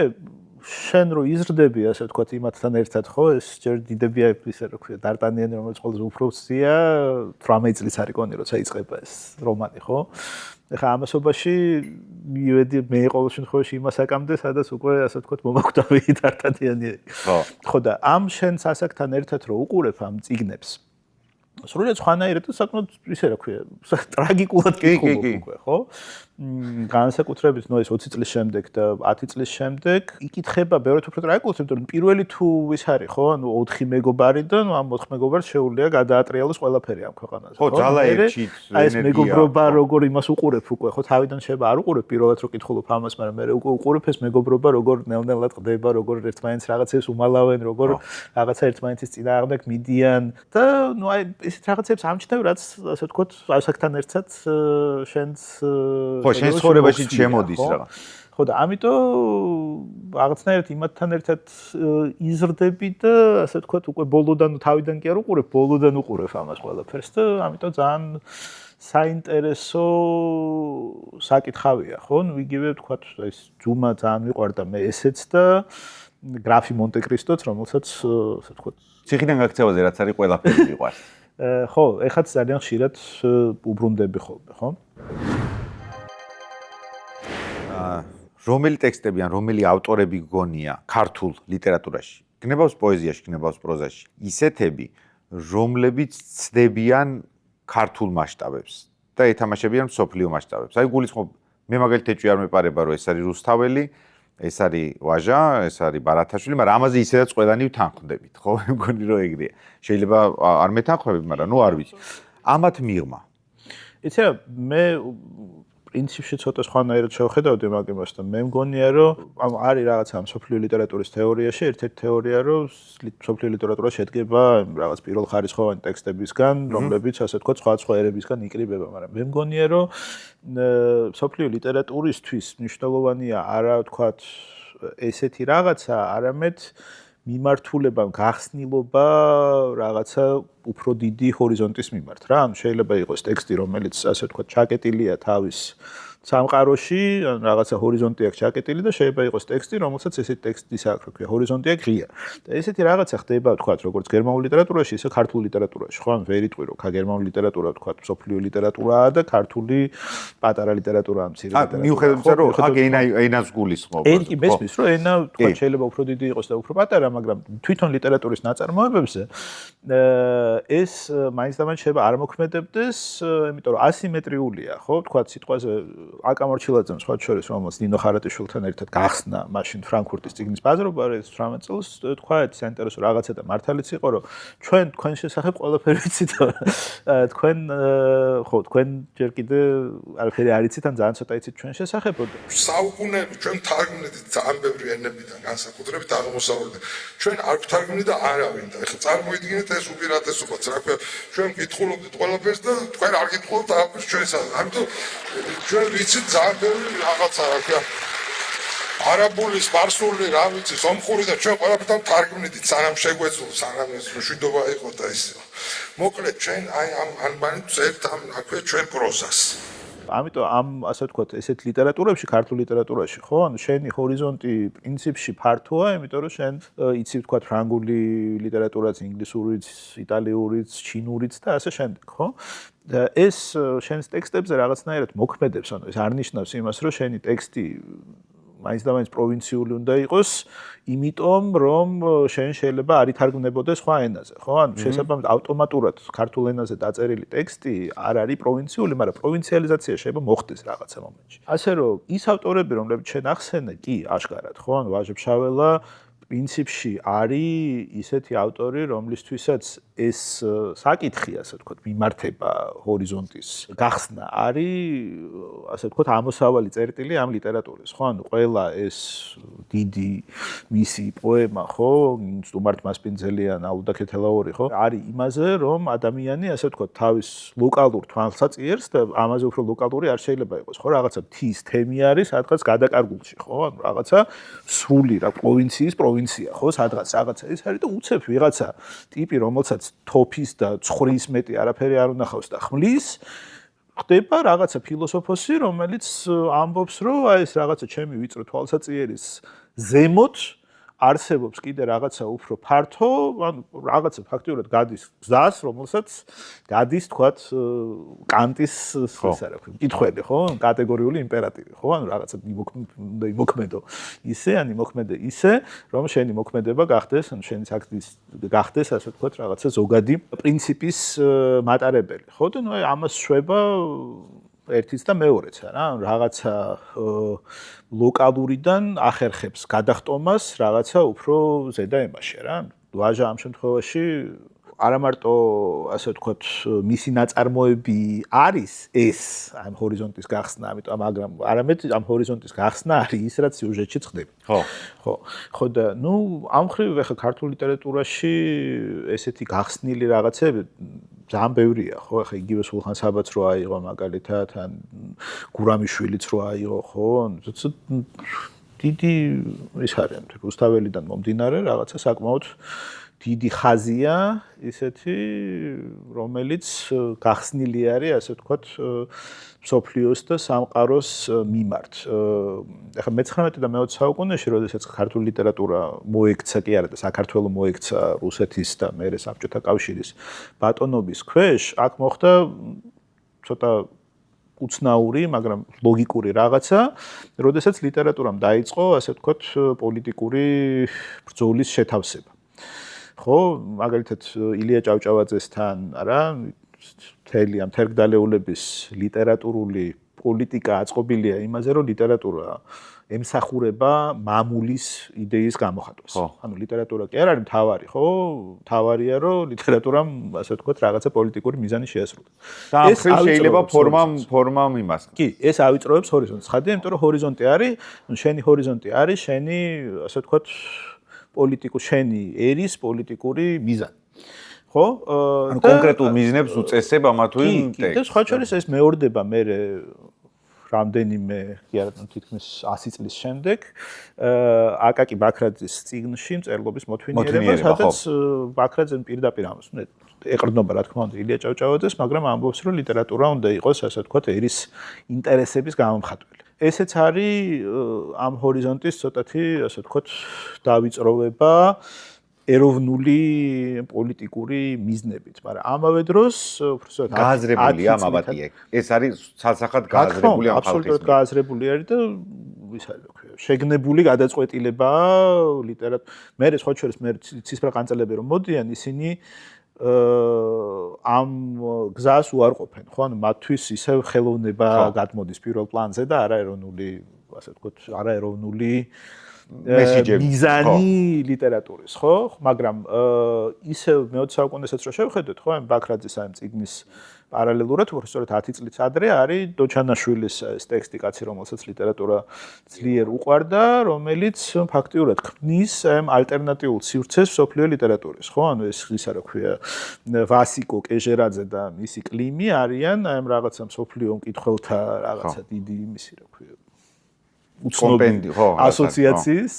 შენ რო იზრდები, ასე ვთქვათ, იმათთან ერთად, ხო, ეს ჯერ დიდებია, ისე რო ქვია, დარტანიანი, რომელიც ყველაზე უფროსია, 18 წლის არის კონი, როცა იწყება ეს რომანი, ხო? ეხლა ამასობაში მივედი მე ყოველ შემთხვევაში იმას აკამდე, სადაც უკვე, ასე ვთქვათ, მომაკვდავი დარტანიანი. ხო და ამ შენს ასაკთან ერთად რო უყურებ ამ წიგნებს, სრულიად სხვანაირად და საკმაოდ ისე რა ქვია, ტრაგიკულად კითხულობ უკვე, ხო? განსაკუთრებით ნუ ეს 20 წლის შემდეგ და 10 წლის შემდეგ იკითხება ბევრად უფრო ტრაგიკულად, იმიტომ რომ პირველი თუ ის არის, ხო? ანუ 4 მეგობარი და ნუ ამ 4 მეგობარს შეუძლია გადაატრიალოს ყველაფერი ამ ქვეყანაზე, ხო? ძალა ერთით, აი ეს მეგობრობა როგორ იმას უყურებ უკვე, ხო? თავიდან შეიძლება არ უყურებ პირველად რო კითხულობ ამას, მაგრამ მე უკვე უყურებ ეს მეგობრობა როგორ ნელ-ნელად ყდება, როგორ ერთმანეთს რაღაცებს უმალავენ, როგორ რაღაცა ერთმანეთის წინააღმდეგ მიდიან და ნუ აი ისეთ რაღაცებს ამჩნევ, რაც ასე ვთქვათ, ასაკთან ერთად შენს ხო, შენ ცხოვრებაში შემოდის რა. ხო და ამიტომ რაღაცნაირად იმათთან ერთად იზრდები და ასე ვთქვათ, უკვე ბოლოდან თავიდან კი არ უყურებ, ბოლოდან უყურებ ამას ყველაფერს და ამიტომ ძალიან საინტერესო საკითხავია, ხო? ნუ იგივე ვთქვათ, ეს ძუმა ძალიან მიყვარდა მე ესეც და გრაფი მონტე-კრისტოც, რომელსაც ასე ვთქვათ, ციხიდან გაქცევაზე რაც არის ყველაფერი მიყვარს. ხო, ეხაც ძალიან ხშირად უბრუნდები ხოლმე, ხო? რომელი ტექსტები ან რომელი ავტორები გონია ქართულ ლიტერატურაში, გნებავს პოეზიაში, გნებავს პროზაში, ისეთები, რომლებიც ცდებიან ქართულ მასშტაბებს და ეთამაშებიან მსოფლიო მასშტაბებს. აი გულისხმობ, მე მაგალითად ეჭვი არ მეპარება, რომ ეს არის რუსთაველი, ეს არის ვაჟა, ეს არის ბარათაშვილი, მაგრამ ამაზე ისედაც ყველანი ვთანხმდებით, ხო? მე მგონი რომ ეგრეა. შეიძლება არ მეთანხმებით, მაგრამ ნუ არ ვიცი. ამათ მიღმა. იცი რა, მე პრინციპში ცოტა სხვანაირად შევხედავდი მაგ იმასთან. მე მგონია, რომ არის რაღაცა მსოფლიო ლიტერატურის თეორიაში, ერთ-ერთი თეორია, რომ მსოფლიო ლიტერატურა შედგება რაღაც პირველხარისხოვანი ტექსტებისგან, რომლებიც ასე ვთქვათ, სხვა ერებისგან იკრიბება, მაგრამ მე მგონია, რომ მსოფლიო ლიტერატურისთვის მნიშვნელოვანია არა ვთქვათ ესეთი რაღაცა, არამედ მიმართულება, გახსნილობა რაღაცა უფრო დიდი ჰორიზონტის მიმართ რა. ანუ შეიძლება იყოს ტექსტი, რომელიც ასე ვთქვათ, ჩაკეტილია თავის სამყაროში, ან რაღაცა ჰორიზონტი აქვს ჩაკეტილი და შეიძლება იყოს ტექსტი, რომელსაც ესეთი ტექსტის აქვს, რა ქვია, ჰორიზონტი აქვს ღია. და ესეთი რაღაცა ხდება, ვთქვათ, როგორც გერმანულ ლიტერატურაში, ისე ქართულ ლიტერატურაში, ხო? ან ვერ იტყვი, რომ გერმანული ლიტერატურა, ვთქვათ, მსოფლიო ლიტერატურაა და ქართული პატარა ლიტერატურაა, მცირე ლიტერატურა. მიუხედავად იმისა, რომ აქ ენას გულისხმობ. კი, მესმის, რომ ენა, ვთქვათ, შეიძლება უფრო დიდი იყოს და უფრო პატარა, მაგრამ თვითონ ლიტერატურის ნაწარმოებებზე ეს მაინც და მაინც შეიძლება არ მოქმედებდეს, იმიტომ რომ ასიმეტრიულია, ხო? ვთქვათ, სიტყვაზე აკამორჩილაძემ სხვა შორის, რომელსაც ნინო ხარატიშვილთან ერთად გახსნა მაშინ ფრანკფურტის წიგნის ბაზრობა 18 წელს, თქვა, საინტერესო რაღაცა და მართალიც იყო, რომ ჩვენ თქვენ შესახებ ყველაფერი ვიცით და თქვენ ხო, თქვენ ჯერ კიდე არაფერი არ იცით ან ძალიან ცოტა იცით ჩვენ შესახებ. საუკუნეები ჩვენ თარგმნით ძალიან ბევრი ენებიდან, განსაკუთრებით აღმოსავლეთიდან. ჩვენ არ გვთარგმნით და არავინ და ეხლა წარმოიდგინეთ ეს უპირატესობაც, რა ქვია, ჩვენ გითხულობთ ყველაფერს და თქვენ არ გითხულობთ აღარ ჩვენსაც. ამიტომ ჩვენ ვიცით ძალიან ბევრი რაღაცა, რა ქვია, არაბული, სპარსული, რა ვიცი, სომხური და ჩვენ ყველაფერთან თარგმნით, სანამ შეგვეძლო, სანამ ეს მშვიდობა იყო და ის. მოკლედ ჩვენ აი ამ ბანით წერთ ამ, რა ქვია, ჩვენ პროზას. ამიტომ ამ ასე ვთქვათ, ესეთ ლიტერატურებში, ქართულ ლიტერატურაში, ხო? ანუ შენი ჰორიზონტი პრინციპში ფართოა, იმიტომ რომ შენ იცი ვთქვათ ფრანგული ლიტერატურაც, ინგლისურიც, იტალიურიც, ჩინურიც და ასე შემდეგ, ხო? და ეს შენს ტექსტებზე რაღაცნაირად მოქმედებს, ანუ ეს არ ნიშნავს იმას, რომ შენი ტექსტი მაინც და მაინც პროვინციული უნდა იყოს, იმიტომ რომ შენ შეიძლება არ ითარგმნებოდეს სხვა ენაზე, ხო? ანუ შესაბამისად ავტომატურად ქართულ ენაზე დაწერილი ტექსტი არ არის პროვინციული, მაგრამ პროვინციალიზაცია შეიძლება მოხდეს რაღაცა მომენტში. ასე რომ ის ავტორები, რომლებიც შენ ახსენე, კი, აშკარად, ხო? ანუ ვაჟა-ფშაველა პრინციპში არის ისეთი ავტორი, რომლისთვისაც ეს საკითხი, ასე ვთქვათ, მიმართება ჰორიზონტის გახსნა არის, ასე ვთქვათ, ამოსავალი წერტილი ამ ლიტერატურის, ხო? ანუ ყველა ეს დიდი მისი პოემა, ხო, სტუმართ მასპინძელიან, აუდა ქეთელაური, ხო, არის იმაზე, რომ ადამიანი, ასე ვთქვათ, თავის ლოკალურ თვალსაჩინოს და ამაზე უფრო ლოკალური არ შეიძლება იყოს, ხო? რაღაცა მთის თემი არის, სადღაც გადაკარგულში, ხო? ანუ რაღაცა სრული რა პროვინციის პროვინცია, ხო, სადღაც რაღაცა ეს არის და უცებ ვიღაცა ტიპი, რომელსაც თოფის და ცხრის მეტი არაფერი არ უნახავს და ხმლის, ხდება რაღაცა ფილოსოფოსი, რომელიც ამბობს, რომ აი ეს რაღაცა ჩემი ვიწრო თვალსაჩინოს ზემოთ არსებობს კიდე რაღაცა უფრო ფართო, ანუ რაღაცა ფაქტიურად გადის გზას, რომელსაც გადის თქვათ კანტის ეს არა ქვია, კითხველი, ხო? კატეგორიული იმპერატივი, ხო? ანუ რაღაცა იმოქმედო ისე, ან იმოქმედე ისე, რომ შენი მოქმედება გახდეს, ანუ შენი საქმის გახდეს, ასე ვთქვათ, რაღაცა ზოგადი პრინციპის მატარებელი, ხო? და ნუ აი ამას შვება ერთიც და მეორეც რა, რაღაცა ლოკალურიდან ახერხებს გადახტომას რაღაცა უფრო ზედა ემაში რა. ვაჟა ამ შემთხვევაში არა მარტო ასე ვთქვათ მისი ნაწარმოები არის ეს ამ ჰორიზონტის გახსნა, ამიტომ მაგრამ არამედ ამ ჰორიზონტის გახსნა არის ის რაც სიუჟეტში ხდება. ხო და ნუ ამ ხრივ ახლა ქართულ ლიტერატურაში ესეთი გახსნილი რაღაცები ძალიან ბევრია, ხო? ახლა იგივე სულხან საბაც რო აიღო მაგალითად, ან გურამიშვილიც რო აიღო, ხო? დიდი ის არის, რუსთაველიდან მომდინარე რაღაცა საკმაოდ დიდი ხაზია ისეთი, რომელიც გახსნილი არის, ასე ვთქვათ, მსოფლიოს და სამყაროს მიმართ. ახლა მე-19 და მე-20 საუკუნეში, როდესაც ქართული ლიტერატურა მოექცა კი არა და საქართველოს მოექცა რუსეთის და მერე საბჭოთა კავშირის ბატონობის ქვეშ, აქ მოხდა ცოტა უცნაური, მაგრამ ლოგიკური რაღაცა, როდესაც ლიტერატურამ დაიწყო, ასე ვთქვათ, პოლიტიკური ბრძოლის შეთავსება. ხო, მაგალითად ილია ჭავჭავაძესთან, არა, მთელი ამ თერგდალეულების ლიტერატურული პოლიტიკა აწყობილია იმაზე, რომ ლიტერატურა ემსახურება მამულის იდეის გამოხატვას. ანუ ლიტერატურა კი არ არის მთავარი, ხო? მთავარია, რომ ლიტერატურამ, ასე ვთქვათ, რაღაცა პოლიტიკური მიზანი შეასრულა. და ამ შეიძლება ფორმამ იმას. კი, ეს ავიწროებს ჰორიზონტს. ხადია, იმიტომ რომ ჰორიზონტი არის, შენი ჰორიზონტი არის, შენი, ასე ვთქვათ, შენი ერის პოლიტიკური მიზანი. ხო? ანუ კონკრეტულ მიზნებს უწესებ ამა თუ იმ ტექსტს. კი, და სხვა შორის ეს მეორდება მე რამდენიმე, კი არა, თითქმის 100 წლის შემდეგ, აკაკი ბაქრაძის წიგნში მწერლობის მოთმინიერება, სადაც ბაქრაძემ პირდაპირ ამას ეყრდნობა, რა თქმა უნდა, ილია ჭავჭავაძეს, მაგრამ ამბობს, რომ ლიტერატურა უნდა იყოს, ასე ვთქვათ, ერის ინტერესების გამომხატველი. ესეც არის ამ ჰორიზონტის ცოტათი, ასე ვთქვათ, დავიწროვება ეროვნული პოლიტიკური მიზნებით, მაგრამ ამავე დროს უბრალოდ გააზრებულია მაბატიე. ეს არის ცალსახად გააზრებული ამ ხალხის. აბსოლუტურად გააზრებული არის და ის არის, რა ქვია, შეგნებული გადაწყვეტილება ლიტერატურა. მე სხვა შორის მე ცისფერყანწელები რომ მოდიან, ისინი ამ გზას უარყოფენ, ხო? ანუ მათთვის ისევ ხელოვნება გადმოდის პირველ პლანზე და არაეროვნული, ასე ვთქვათ, არაეროვნული მიზანი ლიტერატურის, ხო? მაგრამ ისევ მე-20 საუკუნესაც რო შევხედოთ, ხო, ამ ბაქრაძის ამ წიგნის პარალელურად, უბრალოდ 10 წლით ადრე არის დოჩანაშვილის ეს ტექსტი კაცი, რომელსაც ლიტერატურა ძლიერ უყვარდა, რომელიც ფაქტიურად ქმნის ამ ალტერნატიულ სივრცეს მსოფლიო ლიტერატურის, ხო? ანუ ეს ისა რა ქვია, ვასიკო კეჟერაძე და მისი კლიმი არიან ამ რაღაცა მსოფლიო მკითხველთა რაღაცა დიდი იმისი რა ქვია, უცნობი ასოციაციის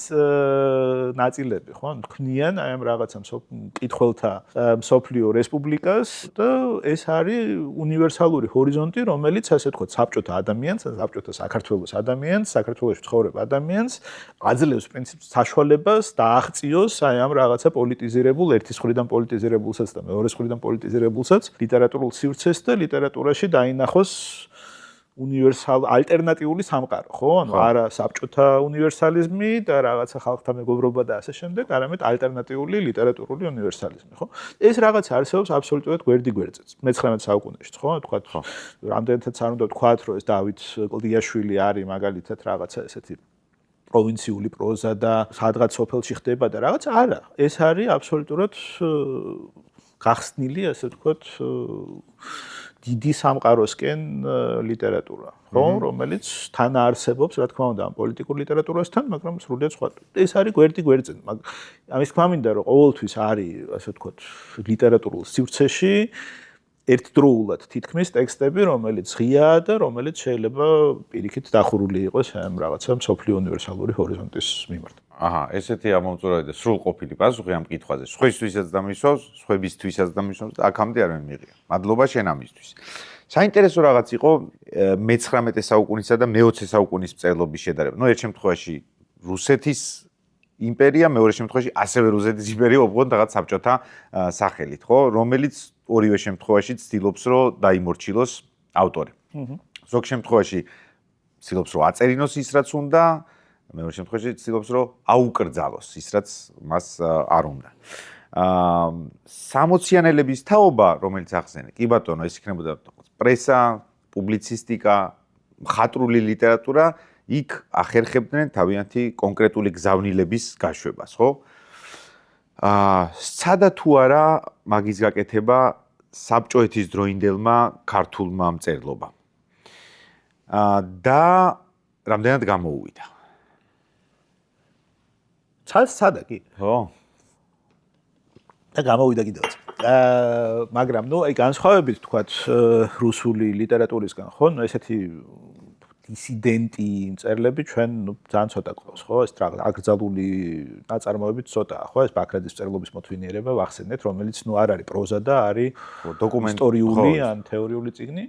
ნაწილები, ხო? ქმნიან აი ამ რაღაცა მკითხველთა მსოფლიო რესპუბლიკას და ეს არის უნივერსალური ჰორიზონტი, რომელიც ასე ვთქვათ, საბჭოთა ადამიანს, საბჭოთა საქართველოს ადამიანს, საქართველოში ცხოვრებ ადამიანს აძლევს პრინციპს საშუალებას დააღწიოს აი ამ რაღაცა პოლიტიზირებულ, ერთის მხრიდან პოლიტიზირებულსაც და მეორეს მხრიდან პოლიტიზირებულსაც ლიტერატურულ სივრცეს და ლიტერატურაში დაინახოს ალტერნატიული სამყარო, ხო? ანუ არა საბჭოთა უნივერსალიზმი და რაღაცა ხალხთა მეგობრობა და ასე შემდეგ, არამედ ალტერნატიული ლიტერატურული უნივერსალიზმი, ხო? ეს რაღაც არსებობს აბსოლუტურად გვერდიგვერდზე. 19 საუკუნეში, ხო? თქვათ, რამდენადაც არ უნდა ვთქვათ, რომ ეს დავით კლდიაშვილი არის მაგალითად რაღაცა ესეთი პროვინციული პროზა და სადღაც სოფელში ხდება და რაღაც არა. ეს არის აბსოლუტურად გახსნილი, ასე ვთქვათ, დიდი სამყაროსკენ ლიტერატურა, ხო, რომელიც თან არსებობს, რა თქმა უნდა, პოლიტიკურ ლიტერატურასთან, მაგრამ სრულიად სხვა. ეს არის გვერდი-გვერდზე. ამის თქმა მინდა, რომ ყოველთვის არის, ასე ვთქვათ, ლიტერატურულ სივრცეში ერთდროულად თითქმის ტექსტები, რომელიც ღიაა და რომელიც შეიძლება პირიქით დახურული იყოს ამ რაღაცა მსოფლიო უნივერსალური ჰორიზონტის მიმართ. აჰა, ესეთი ამომწურავი და სრულყოფილი პასუხი ამ კითხვაზე. სხვისთვისაც დამისვავს, სხვებისთვისაც დამისვავს და აქამდე არ მემიღია. მადლობა შენ ამისთვის. საინტერესო რაღაც იყო მე-19 საუკუნისა და მე-20 საუკუნის მწერლობის შედარება. ერთ შემთხვევაში რუსეთის იმპერია, მეორე შემთხვევაში ასევე რუსეთის იმპერია უბრალოდ რაღაც საბჭოთა სახელით, ხო? რომელიც ორივე შემთხვევაში ცდილობს, რომ დაიმორჩილოს ავტორი. ზოგ შემთხვევაში ცდილობს, რომ აწერინოს ის, რაც უნდა, მეორე შემთხვევაში ცდილობს, რომ აუკრძალოს ის, რაც მას არ უნდა. 60-იანელების თაობა, რომელიც ახსენე, კი ბატონო, ეს იქნებოდა პრესა, პუბლიცისტიკა, მხატვრული ლიტერატურა, იქ ახერხებდნენ თავიანთი კონკრეტული გზავნილების გაშვებას, ხო? სცადა თუ არა მაგის გაკეთება საბჭოეთის დროინდელმა ქართულმა მწერლობამ. და რამდენად გამოუვიდა? სცადა კი. ხო. და გამოვიდა კიდევაც. მაგრამ აი განსხვავებით თქვათ რუსული ლიტერატურისგან, ხო? ესეთი დისიდენტი მწერლები ჩვენ ძალიან ცოტა გვყავს, ხო? ეს აკრძალული ნაწარმოებიც ცოტაა, ხო? ეს ბაქრაძის მწერლობის მოთვინიერება ვახსენეთ, რომელიც არ არის პროზა და არის ისტორიული ან თეორიული წიგნი.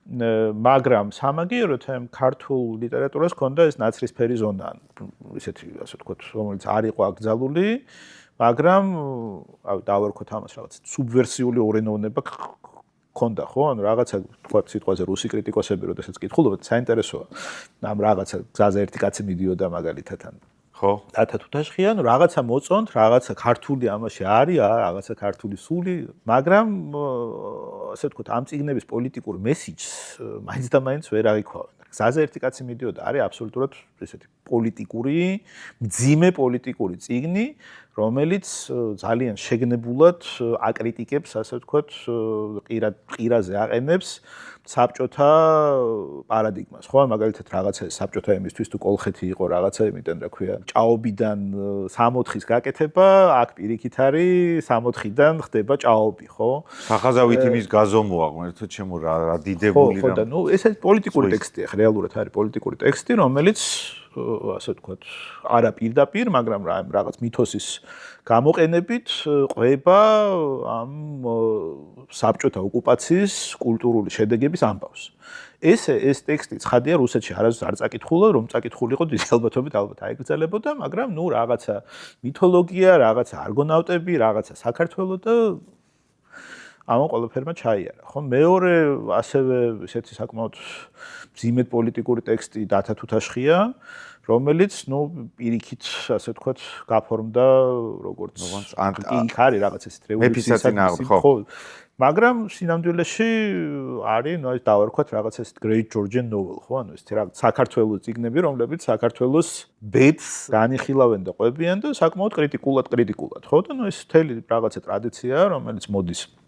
მაგრამ სამაგიეროდ ამ ქართულ ლიტერატურას ჰქონდა ეს ნაცრისფერი ზონა, ისეთი ასე ვთქვათ, რომელიც არ იყო აკრძალული, მაგრამ დავარქოთ ამას რაღაც სუბვერსიული ორენოვნება ქონდა, ხო? ანუ რაღაცა თქვათ სიტყვაზე რუსი კრიტიკოსები, როდესაც კითხულობთ, საინტერესოა. ამ რაღაცა გზაზე ერთი კაცი მიდიოდა მაგალითად ან ხო? დათა თუთაშხიან, რაღაცა მოწონთ, რაღაცა ქართული ამაში არის, რაღაცა ქართული სული, მაგრამ ასე ვთქვათ, ამ წიგნების პოლიტიკურ მესიჯს მაინც და მაინც ვერ აღიქვავენ. გზაზე ერთი კაცი მიდიოდა, არის აბსოლუტურად ესეთი პოლიტიკური, მძიმე პოლიტიკური წიგნი, რომელიც ძალიან შეგნებულად აკრიტიკებს, ასე ვთქვათ, ყირაზე აყენებს საბჭოთა პარადიგმას, ხო? მაგალითად რაღაცა საბჭოთა ემისთვის თუ კოლხეთი იყო რაღაცა იმიდან რა ქვია, ჭაობიდან 60-ის გაკეთება, აქ პირიქით არის 60-დან ხდება ჭაობი, ხო? სახაზავით იმის გაზომვა, ერთად ჩემო რა დიდებული ხო, და ნუ ეს პოლიტიკური ტექსტია, რეალურად არის პოლიტიკური ტექსტი, რომელიც ასე ვთქვათ, არა პირდაპირ, მაგრამ რაღაც მითოსის გამოყენებით ყვება ამ საბჭოთა ოკუპაციის კულტურული შედეგების ამბავს. ეს ტექსტი ცხადია რუსეთში არასდროს არ წაკითხულა, რომ წაკითხულიყო დიდი ალბათობით ალბათ აიგრძელებოდა, მაგრამ ნუ რაღაცა მითოლოგია, რაღაცა არგონავტები, რაღაცა საქართველო და ამან ყველაფერმა ჩაიარა, ხო? მეორე ასევე ესეთი საკმაოდ მძიმე პოლიტიკური ტექსტი დათა თუთაშხია, რომელიც, ნუ, პირიქით, ასე ვთქვათ, გაფორმდა როგორც იქ არის რაღაც ესეთ რევოლუციის ხო? მაგრამ სინამდვილეში არის, ნუ ეს დავარქვათ რაღაც ესეთ Great Georgian Novel, ხო? ანუ ეს რაღაც საქართველოს წიგნები, რომლებიც საქართველოს ბედს განიხილავენ და ყვებიან და საკმაოდ კრიტიკულად, ხო? და ნუ ეს მთელი რაღაცა ტრადიციაა, რომელიც მოდის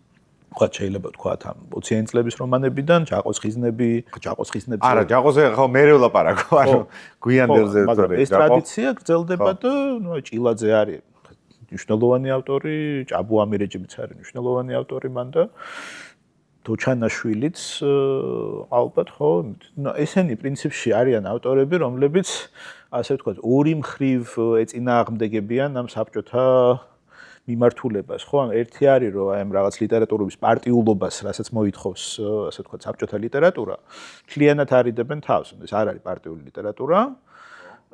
თქვა შეიძლება ვთქვათ ამ 20-იანი წლების რომანებიდან, ჯაყოს ხიზნები. არა, ჯაყოზე ხო მე ვლაპარაკო, ანუ გვიანდელზე მაგრამ ეს ტრადიცია გრძელდება და ნუ ჭილაძე არის მნიშვნელოვანი ავტორი, ჭაბუ ამირეჯიბიც არის მნიშვნელოვანი ავტორი მან და დოჩანაშვილიც ალბათ ხო, ესენი პრინციპში არიან ავტორები, რომლებიც ასე ვთქვათ, ორი მხრივ ეწინააღმდეგებიან ამ საბჭოთა მიმართულებას, ხო? ერთი არის, რომ აი ამ რაღაც ლიტერატურების პარტიულობას, რასაც მოითხოვს, ასე ვთქვათ, საბჭოთა ლიტერატურა, მთლიანად არიდებენ თავს. ეს არ არის პარტიული ლიტერატურა.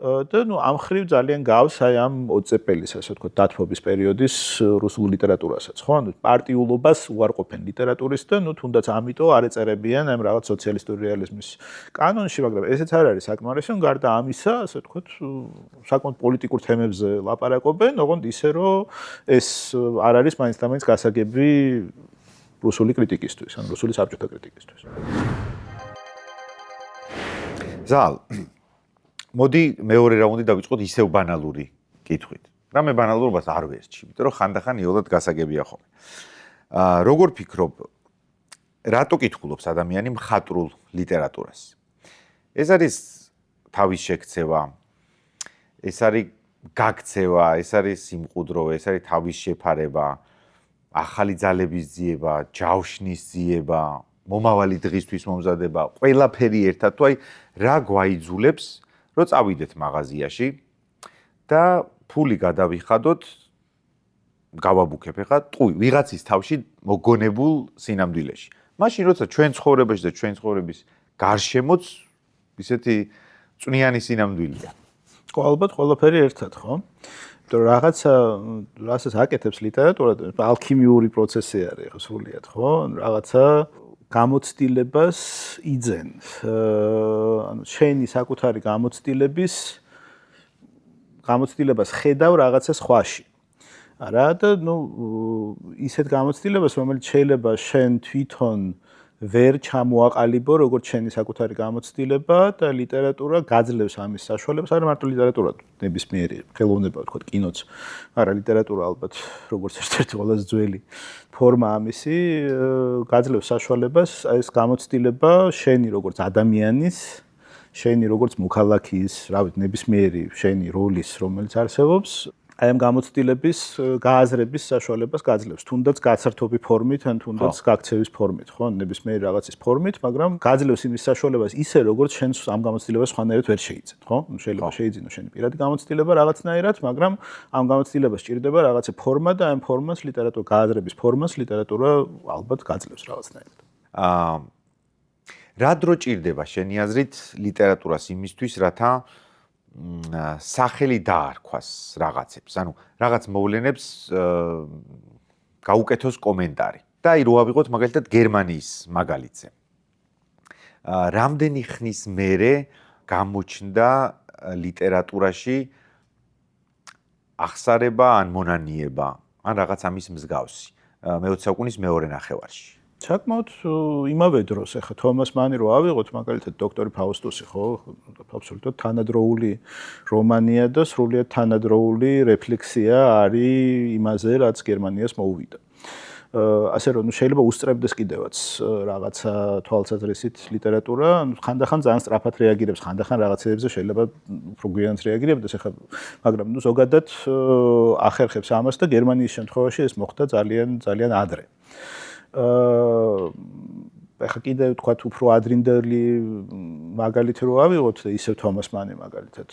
და ამ ხრივ ძალიან გავს აი ამ ოწეპელის ასე ვთქვათ დათბობის პერიოდის რუსულ ლიტერატურასაც, ხო? ანუ პარტიულობას უარყოფენ ლიტერატურის და თუნდაც ამიტომ არ ეწერებიან ამ რაღაც სოციალისტური რეალიზმის კანონში, მაგრამ ესეც არ არის საკმარისი, გარდა ამისა, ასე ვთქვათ, საკმაოდ პოლიტიკურ თემებზე ლაპარაკობენ, ოღონდ ისე რომ ეს არ არის მაინც და მაინც გასაგები რუსული კრიტიკისთვის, ან რუსული საბჭოთა კრიტიკისთვის. ზალ მოდი მეორე რაუნდი დავიწყოთ ისევ ბანალური კითხვით. და მე ბანალურობას არ ვერჩი, იმიტომ რომ ხანდახან იოლად გასაგებია ხოლმე. როგორ ფიქრობ, რატო კითხულობს ადამიანი მხატვრულ ლიტერატურას? ეს არის თავის შექცევა, ეს არის გაქცევა, ეს არის სიმყუდრო, ეს არის თავის შეფარება, ახალი ძალების ძიება, ჯავშნის ძიება, მომავალი დღისთვის მომზადება, ყველაფერი ერთად თუ აი რა გვაიძულებს რომ წავიდეთ მაღაზიაში და ფული გადავიხადოთ, გავაბუქებ ხა ტყუი ვიღაცის თავში მოგონებულ სინამდვილეში. მაშინ როცა ჩვენ ცხოვრებაში და ჩვენ ცხოვრების გარშემოც ისეთი წვნიანი სინამდვილეა. ხო, ალბათ ყველაფერი ერთად, ხო? იმიტომ რომ რაღაცა რასაც აკეთებს ლიტერატურა, ალქიმიური პროცესი არის ხო სრულიად, ხო? რაღაცა გამოცდილებას იძენ. ანუ შენი საკუთარი გამოცდილებას ხედავ რაღაცა სხვაში. არა და ისეთ გამოცდილებას, რომელიც შეიძლება შენ თვითონ ვერ ჩამოაყალიბო, როგორც შენი საკუთარი გამოცდილება და ლიტერატურა გაძლევს ამის საშუალებას, არა მარტო ლიტერატურა, ნებისმიერი ხელოვნება, ვთქვათ, კინოც, არა ლიტერატურა ალბათ, როგორც ერთ-ერთი ყველაზე ძველი ფორმა ამისი, გაძლევს საშუალებას ეს გამოცდილება შენი როგორც ადამიანის, შენი როგორც მოქალაქის, რა ვიცი, ნებისმიერი შენი როლის, რომელიც არსებობს, აი ამ გამოცდილების გააზრების საშუალებას გაძლევს, თუნდაც გაცართობი ფორმით, ან თუნდაც გაქცევის ფორმით, ხო, ნებისმიერი რაღაცის ფორმით, მაგრამ გაძლევს იმის საშუალებას ისე, როგორც შენ ამ გამოცდილებას სხვანაირად ვერ შეიძენ, ხო? შეიძლება შეიძინო შენი პირადი გამოცდილება რაღაცნაირად, მაგრამ ამ გამოცდილებას ჭირდება რაღაცა ფორმა და ამ ფორმას ლიტერატურა გააზრების ფორმას ლიტერატურა ალბათ გაძლევს რაღაცნაირად. რა დრო ჭირდება შენი აზრით ლიტერატურას იმისთვის, რათა სახელი დაარქვას რაღაცებს, ანუ რაღაც მოვლენებს გაუკეთოს კომენტარი. და აი რო ავიღოთ მაგალითად გერმანიის მაგალითზე. რამდენი ხნის მერე გამოჩნდა ლიტერატურაში აღსარება ან მონანიება, ან რაღაც ამის მსგავსი მე-20 საუკუნის მეორე ნახევარში. საკმაოდ იმავე დროს ახლა თომას მანი რო ავიღოთ მაგალითად დოქტორი ფაუსტუსი ხო აბსოლუტურად თანადროული რომანია და სრულიად თანადროული რეფლექსია არის იმაზე რაც გერმანიას მოუვიდა. ასე რომ შეიძლება უსწრებდეს კიდევაც რაღაცა თვალსაზრისით ლიტერატურა, ხანდახან ძალიან სწრაფად რეაგირებს, ხანდახან რაღაცებზე შეიძლება უფრო გვიანად რეაგირებდეს, ახლა მაგრამ ზოგადად ახერხებს ამას და გერმანიის შემთხვევაში ეს მოხდა ძალიან ადრე. ახლა კიდე ვთქვათ უფრო ადრინდელი მაგალითი რო ავიღოთ და ისევ თომას მანი მაგალითად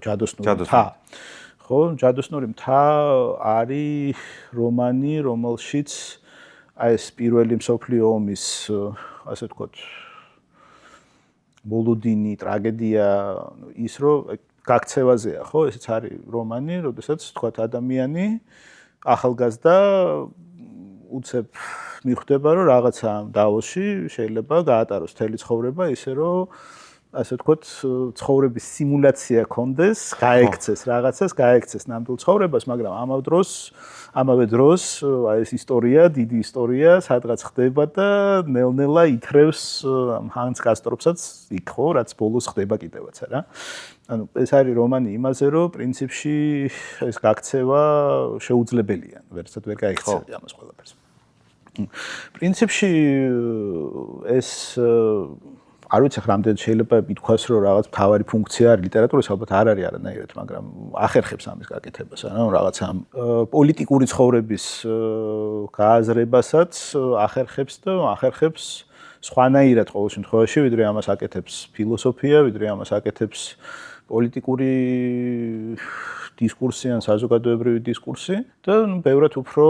ჯადოსნური მთა. ხო, ჯადოსნური მთა არის რომანი, რომელშიც აი ეს პირველი მსოფლიო ომის ასე ვთქვათ მოლოდინი, ტრაგედია ის რომ გაქცევაზეა, ხო, ესეც არის რომანი, როდესაც ვთქვათ ადამიანი ახალგაზრდა უცებ მიხვდება რომ რაღაცა დაოსში შეიძლება გაატაროს თელი ცხოვრება ისე რომ ასე ვთქვათ ცხოვრების სიმულაცია კონდეს, გაექცეს რაღაცას, გაექცეს ნამდვილ ცხოვრებას, მაგრამ ამავე დროს აი ეს ისტორია, დიდი ისტორია სადღაც ხდება და ნელ-ნელა ითრევს ჰანს კასტორფსაც იქ ხო, რაც ბოლოს ხდება კიდევაც არა. ანუ ეს არის რომანი იმაზე, რომ პრინციპში ეს გაქცევა შეუძლებელია, ვერცად ვერ გაიქცევი ამას ყველაფერს. პრინციპში ეს არ ვიცი რამდენი შეიძლება ითქვას რომ რაღაც მთავარი ფუნქცია არის ლიტერატურის, ალბათ არ არის არანაირად, მაგრამ ახერხებს ამის გაკეთებას, ანუ რაღაცა პოლიტიკური ცხოვრების გააზრებასაც ახერხებს და ახერხებს სხვანაირად ყოველ შემთხვევაში, ვიდრე ამას აკეთებს ფილოსოფია, ვიდრე ამას აკეთებს პოლიტიკური დისკურსი ან საზოგადოებრივი დისკურსი და ბევრად უფრო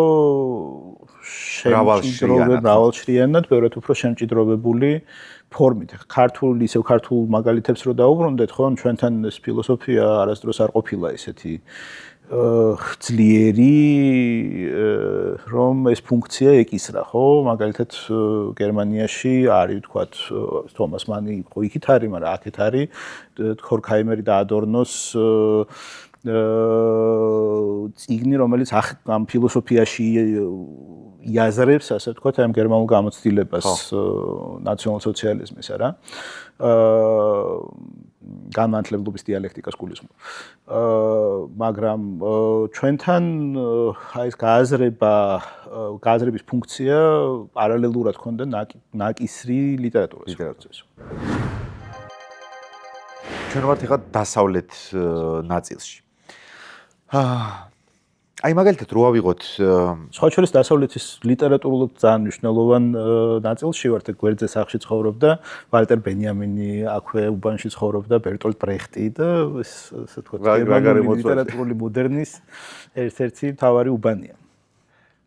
მრავალშრიანად, ბევრად უფრო შემჭიდროვებული ფორმით. ქართულ მაგალითებს რო დაუბრუნდეთ, ხო, ჩვენთან ეს ფილოსოფია არასდროს არ ყოფილა ესეთი ძლიერი, რომ ეს ფუნქცია ეკისრა, ხო? მაგალითად გერმანიაში არის, ვთქვათ, თომას მანი იყო იქით არის, მაგრამ აქეთ არის ჰორქაიმერი და ადორნოს წიგნი, რომელიც ამ ფილოსოფიაში იაზრებს, ასე ვთქვათ, ამ გერმანულ გამოცდილებას ნაციონალ-სოციალიზმის, არა? განმანათლებლობის დიალექტიკას გულისხმობ. მაგრამ ჩვენთან აი ეს გააზრების ფუნქცია პარალელურად ქონდა ნაკისრი ლიტერატურის პროცესს. ჩვენ ვართ ეხლა დასავლეთ ნაწილში. აი მაგალითად რო ავიღოთ სხვა შორის დასავლეთის ლიტერატურულად ძალიან მნიშვნელოვან ნაწილში ვართ, გვერდზე სახლში ცხოვრობდა ვალტერ ბენიამინი, აქვე უბანში ცხოვრობდა ბერტოლტ ბრეხტი და ასე ვთქვათ, გერმანული ლიტერატურული მოდერნის ერთ-ერთი მთავარი უბანია.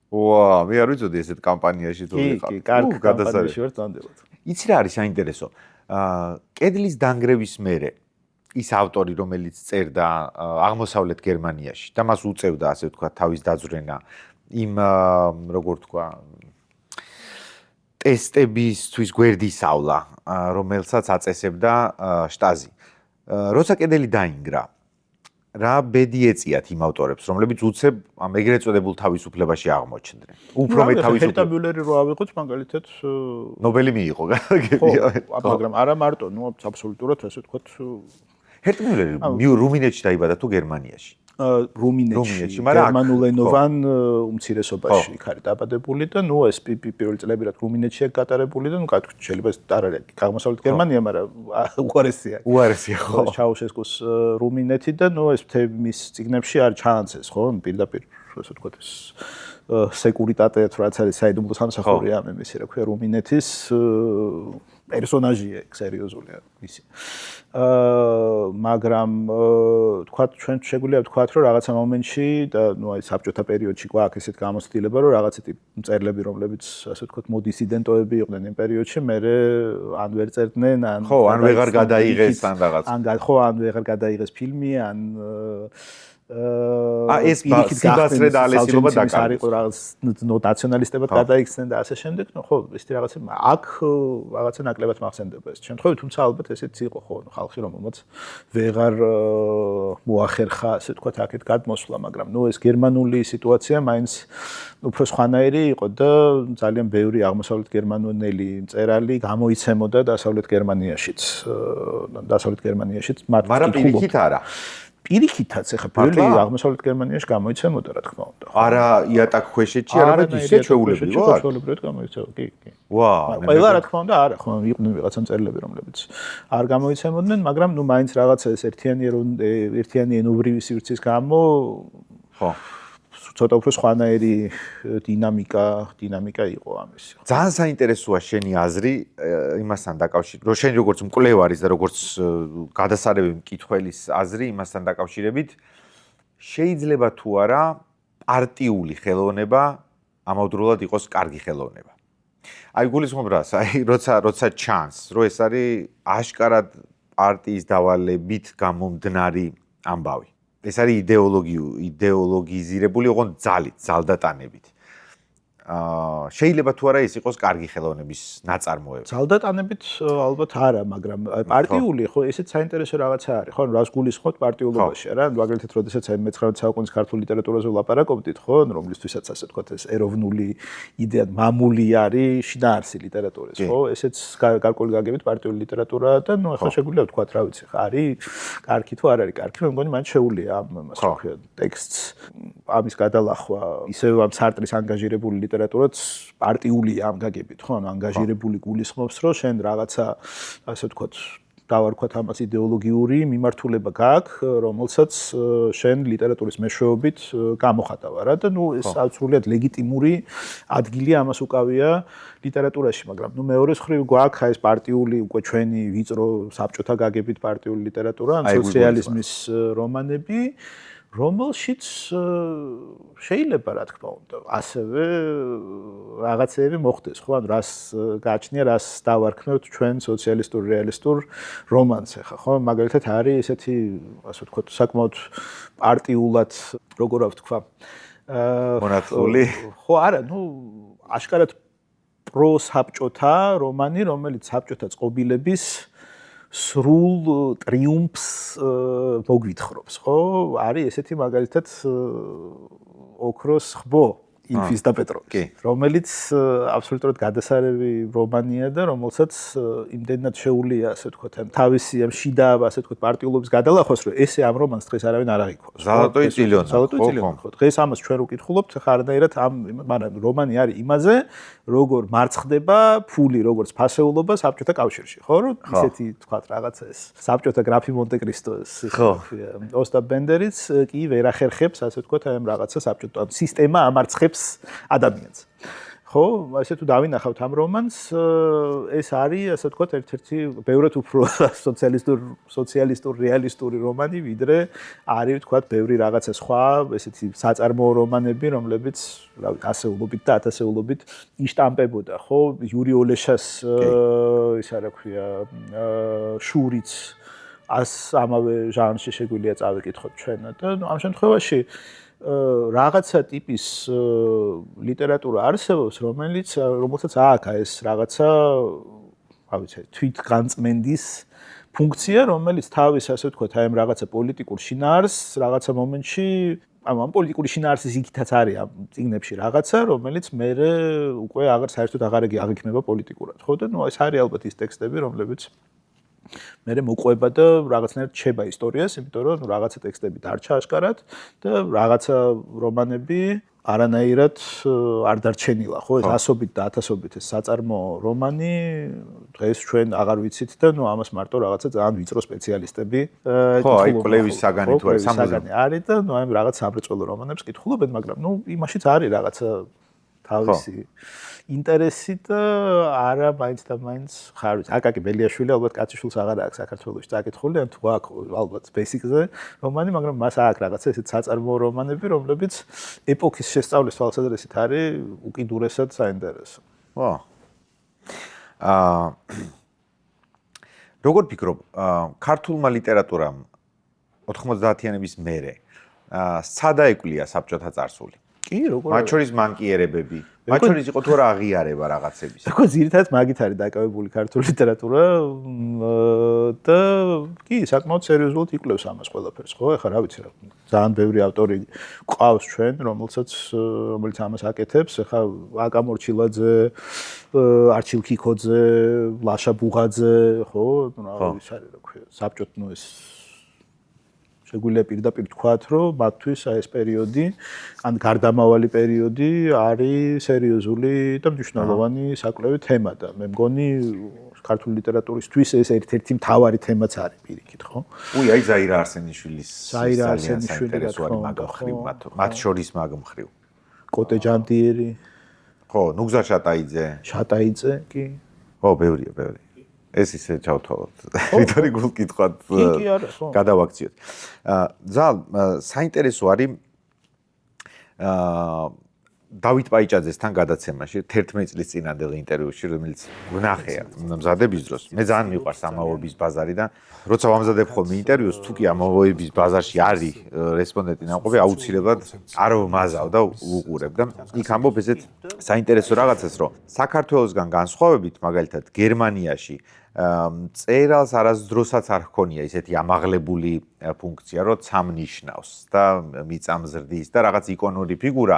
ვა, მე არ ვიცოდი ესეთ კამპანიაში თუ ვიყავ. კი, კარგი კამპანიაში ვარ წამდელად. იცი რა არის საინტერესო? კედლის დანგრევის მერე ის ავტორი, რომელიც წერდა აღმოსავლეთ გერმანიაში და მას უწევდა, ასე ვთქვათ, თავის დაძვრენა იმ როგორ ვთქვა, ტესტებისთვის გვერდისავლა, რომელსაც აწესებდა შტაზი. როცა კედელი დაინგრა, რა ბედი ეწიათ იმ ავტორებს, რომლებიც უცებ ამ ეგრეთ წოდებულ თავისუფლებაში აღმოჩნდნენ. უფრო მეტ თავისუფლებას. ჰერტა მიულერი რო ავიღოთ, მაგალითად, ნობელი მიიღო, მაგრამ არა მარტო, ნუ აბსოლუტურად ასე ვთქვათ, ჰერტა მიულერი რუმინეთში დაიბადა თუ გერმანიაში? რუმინეთში, გერმანულენოვან უმცირესობაში იქ არის დაბადებული და ნუ ეს პირველი წლები რა რუმინეთშია გატარებული და ნუ შეიძლება ეს არ არის აღმოსავლეთ გერმანია, მაგრამ უარესია. უარესია ხო. ჩაუშესკუს რუმინეთი და ნუ ეს მის წიგნებში არის ჩანსეს, ხო? პირდაპირ ასე ვთქვათ ეს სეკურიტატეც რაც არის საიდუმლო სამსახურია ამ იმისი რა ქვია რუმინეთის პერსონაჟია სერიოზულია ისი. მაგრამ თქვათ ჩვენ შეგვიძლია ვთქვათ რომ რაღაცა მომენტში და ნუ აი საბჭოთა პერიოდში გვაქვს ესეთ გამოცდილება რომ რაღაცეთი მწერლები რომლებიც ასე ვთქვათ მოდისიდენტოები იყვნენ იმ პერიოდში მე ან ვერ წერდნენ ან ხო ან ვეღარ გადაიღეს ან რაღაც ხო ან ვეღარ გადაიღეს ფილმი ან ეს სიბასრე და ალესილობა დაკარგეს. რაღაც ნაციონალისტებად გადაიქცნენ და ასე შემდეგ, ნუ ხო, ეს რაღაცა აქ რაღაცა ნაკლებად მახსენდება ეს შემთხვევით, თუმცა ალბათ ესეც იყო ხო, ხალხი რომელმაც ვეღარ მოახერხა, ასე თქვა, აქეთ გადმოსვლა, მაგრამ ნუ ეს გერმანული სიტუაცია მაინც უფრო სხვანაირი იყო და ძალიან ბევრი აღმოსავლეთ გერმანული მწერალი გამოიცემოდა დასავლეთ გერმანიაშიც. მაგრამ პირიქით არა. პირიქითაც ახლა ბევრი აღმოსავლეთ გერმანიაში გამოიცემოდა რა თქმა უნდა. არა იატაკ ქვეშეთში, არამედ ისე ჩვეულებრივი ვარ. ჩვეულებრივად გამოიცემოდა, კი. ვა, ყველა რა თქმა უნდა არა, ხო, იყვნენ ვიღაცა მწერლები, რომლებიც არ გამოიცემოდნენ, მაგრამ ნუ მაინც რაღაცა ეს ერთიანი ენობრივი სივრცის გამო ხო. ცოტა უფრო სხვანაირი დინამიკა იყო ამის. ძალიან საინტერესოა შენი აზრი იმასთან დაკავშირებით, რომ შენ როგორც მკვლევარის და როგორც გადასარევი მკითხველის აზრი იმასთან დაკავშირებით, შეიძლება თუ არა პარტიული ხელოვნება ამავდროულად იყოს კარგი ხელოვნება. აი გულისხმობ რას, აი როცა ჩანს, რომ ეს არის აშკარად პარტიის დავალებით გამომდნარი ამბავი. ეს არის იდეოლოგიზირებული, ოღონდ ძალდატანებით. შეიძლება თუ არა ეს იყოს კარგი ხელოვნების ნაწარმოები. ძალდატანებით ალბათ არა, მაგრამ პარტიული ხო ესეც საინტერესო რაღაცა არის, ხო, რას გულისხმობთ პარტიულობაში, რა? მაგალითად, როდესაც აი 19 საუკუნის ქართულ ლიტერატურაზე ვლაპარაკობდით, ხო, რომლისთვისაც ასე ვთქვათ, ეს ეროვნული იდეა მამული არის შინაარსი ლიტერატურის, ხო? ესეც გარკვეული გაგებით პარტიული ლიტერატურა და ნუ ახლა შეგვიძლია ვთქვათ, რა ვიცი, არის კარგი თუ არ არის კარგი, მე მგონი მან შეუძლია ამას რა ქვია, ტექსტს ამის გადალახვა, ისევ ამ სარტრის ანგაჟირებული ლიტერატურაც პარტიულია ამ გაგებით, ხო, ანუ ანგაჟირებული გულისხმობს, რომ შენ რაღაცა, ასე ვთქვათ, დავარქვათ ამას იდეოლოგიური მიმართულება გაქვს, რომელსაც შენ ლიტერატურის მეშვეობით გამოხატავ რა და ნუ ეს სრულიად ლეგიტიმური ადგილი ამას უკავია ლიტერატურაში, მაგრამ ნუ მეორე მხრივ გვაქვს ეს პარტიული უკვე ჩვენი ვიწრო საბჭოთა გაგებით პარტიული ლიტერატურა, ან სოციალიზმის რომანები რომელშიც შეიძლება რა თქმა უნდა ასევე რაღაცეები მოხდეს ხო ანუ რას გააჩნია რას დავარქმევთ ჩვენ სოციალისტურ რეალისტურ რომანს ახლა ხო მაგალითად არის ესეთი ასე ვთქვათ საკმაოდ პარტიულად როგორ ვთქვა მონათული ხო არა ნუ აშკარად პროსაბჭოთა რომანი რომელიც საბჭოთა წყობილების სრულ ტრიუმფს მოგვითხრობს, ხო? არის ესეთი მაგალითად ოქროს ხბო ინფის და პეტროლის, რომელიც აბსოლუტურად გადასარევი რომანია და რომელსაც იმდენად შეუულია, ასე ვთქვათ, თავისი ამ შიდა, ასე ვთქვათ, პარტიულობის გადალახვას, რომ ესე ამ რომანს დღეს არავინ არ აღიქვას. ზალატოი წილიონი, ხო. დღეს ამას ჩვენ რო კითხულობთ, ხა არანაირად მაგრამ რომანი არის იმაზე, როგორ მარცხდება ფული, როგორც ფასეულობა საბჭოთა კავშირში, ხო? რომ ისეთი ვთქვათ რაღაცა ეს საბჭოთა გრაფი მონტე-კრისტოს, ოსტაპ ბენდერიც კი ვერ ახერხებს, ასე ვთქვათ, აი ამ რაღაცა საბჭოთა სისტემა ამარცხებს ადამიანს. ხო, ასე თუ დავინახავთ ამ რომანს, ეს არის, ასე ვთქვათ, ერთ-ერთი ბევრად უფრო სოციალისტურ რეალისტური რომანი, ვიდრე არის, ვთქვათ, ბევრი რაღაცა სხვა, ესეთი საწარმოო რომანები, რომლებიც, რა ვიცი, ასეულობით და ათასეულობით იშტამპებოდა, ხო? იური ოლეშას ისა რა ქვია, შურიც ამავე ჟანრში შეგვიძლია წავიკითხოთ ჩვენ და ამ შემთხვევაში რაღაცა ტიპის ლიტერატურა არსებობს, რომელსაც აქვს ეს რაღაცა, რა ვიცი, თვითგანწმენდის ფუნქცია, რომელიც თავის, ასე ვთქვათ, აი ამ რაღაცა პოლიტიკურ შინაარსს რაღაცა მომენტში, ამ პოლიტიკური შინაარსის იქითაც არის ამ წიგნებში რაღაცა, რომელიც მერე უკვე საერთოდ აღარ აღიქმება პოლიტიკურად, ხო და ნუ ეს არის ალბათ ის ტექსტები, რომლებიც მერე მოყვება და რაღაცნაირად ჩება ისტორიას, იმიტომ რომ რაღაცა ტექსტები დარჩა აშკარად და რაღაცა რომანები არანაირად არ დარჩენილა, ხო? ეს ასობით და ათასობით ეს საწარმოო რომანი დღეს ჩვენ აღარ ვიცით და ნუ ამას მარტო რაღაცა ძალიან ვიწრო სპეციალისტები ხო, აი კვლევის საგანი თუ არის საგანი არის და ნუ აი რაღაც სამრეწველო რომანებს კითხულობენ, მაგრამ ნუ იმაშიც არის რაღაცა თავისი ინტერესი და არა მაინც და მაინც ხარ ვიცი აკაკი ბელიაშვილი ალბათ კაციშვილს აღარ აქვს საქართველოში წაკითხული ან თუ აქვს ალბათ ბეისიკზე რომანი მაგრამ მას აქვს რაღაცა ესეთ საწარმოო რომანები რომლებიც ეპოქის შესწავლის თვალსაზრისით არის უკიდურესად საინტერესო. ვა. როგორ ფიქრობ, ქართულმა ლიტერატურამ 90-იანების მერე სადა ეკვლია საბჭოთა წარსული? კი, როგორ? მათ შორის მანკიერებები, მათ შორის იყო თუ რა აღიარება რაღაცების. ხო, ძირითადად მაგით არის დაკავებული ქართული ლიტერატურა და კი, საკმაოდ სერიოზულად იკვლევს ამას ყველაფერს, ხო? ეხლა რა ვიცი რა. ძალიან ბევრი ავტორი ყავს ჩვენ, რომელიც ამას აკეთებს. ეხლა აკა მორჩილაძე, არჩილ ქიქოძე, ლაშა ბუღაძე, ხო? რა ვიცი რა ქვია. საბჭოთა ნუ ეს შეგვიძლია პირდაპირ თქვათ, რომ მათთვის ეს პერიოდი, ან გარდამავალი პერიოდი არის სერიოზული და მნიშვნელოვანი საკვლევი თემა და მე მგონი ქართული ლიტერატურისთვის ეს ერთ-ერთი მთავარი თემაც არის პირიქით, ხო? აი ზაირა არსენიშვილის მათ შორის მაგ მხრივ. კოტე ჯანდიერი. ხო, ნუგზარ შატაიძე, კი. ხო, ბევრია. ეს ისე ჩავთვალოთ. რიტორიკულ კითხვად გადავაქციოთ. ძალიან საინტერესო არის დავით პაიჭაძესთან გადაცემაში 11 წლის წინანდელ ინტერვიუში, რომელიც ვნახეა მზადების დროს. მე ძალიან მიყვარს ამავოების ბაზარი და როცა ვამზადებ ხოლმე ინტერვიუს, თუ კი ამავოების ბაზარში არის რესპონდენტი ნამყოფი, აუცილებლად არ ვმაზავ და ვუყურებ და იქ ამბობ ესეთ საინტერესო რაღაცას, რომ საქართველოსგან განსხვავებით, მაგალითად გერმანიაში წერალს არასდროსაც არ ჰქონია ისეთი ამაღლებული ფუნქცია, რომ ცამნიშნავს და მიწამზრდის და რაღაც იკონური ფიგურა,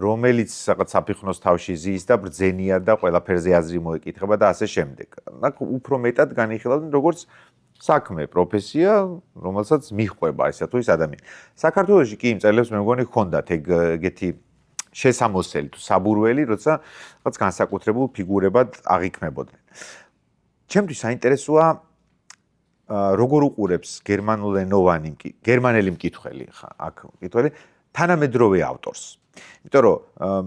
რომელიც რაღაც საფიხნოს თავში ზის და ბრძენია და ყველაფერზე აზრი მოეკითხება და ასე შემდეგ. უფრო მეტად განიხილავდნენ როგორც საქმე, პროფესია, რომელსაც მიჰყვება ესა თუ ის ადამიანი. საქართველოში კი იმ წერილებს მე მგონი ჰქონდათ ეგეთი შესამოსელი თუ საბურველი, როცა რაღაც განსაკუთრებულ ფიგურებად აღიქმებოდნენ. ჩემთვის საინტერესოა როგორ უყურებს გერმანელი მკითხველი ხა აქ მკითხველი თანამედროვე ავტორს. იმიტომ რომ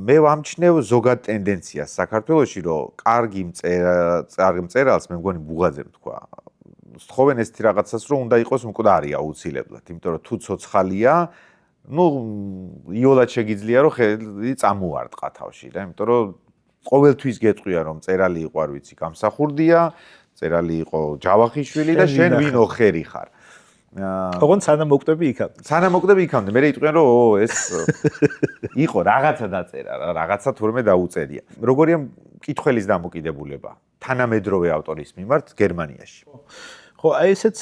მე ვამჩნევ ზოგად ტენდენციას საქართველოში, რომ კარგი მწერალს მე მგონი ბუღაძემ თქვა. სთხოვენ ესეთი რაღაცას, რომ უნდა იყოს მკვდარი აუცილებლად, იმიტომ რომ თუ ცოცხალია ну იოლად შეგიძლია რომ ხელი წამოარტყა თავში რა, იმიტომ რომ ყოველთვის გეტყვია რომ წერალი იყო არ ვიცი გამსახურდია, წერალი იყო ჯავახიშვილი და შენ ვინო ხერი ხარ. ოღონდ სანამ მოკვდები იქამდე. სანამ მოკვდები იქამდე, მე იტყვიან რომ ეს იყო რაღაცა დაწერა რა, რაღაცა თურმე დაუწერია. როგორია მკითხველის დამოკიდებულება თანამედროვე ავტორის მიმართ გერმანიაში? ხო, აი ესეც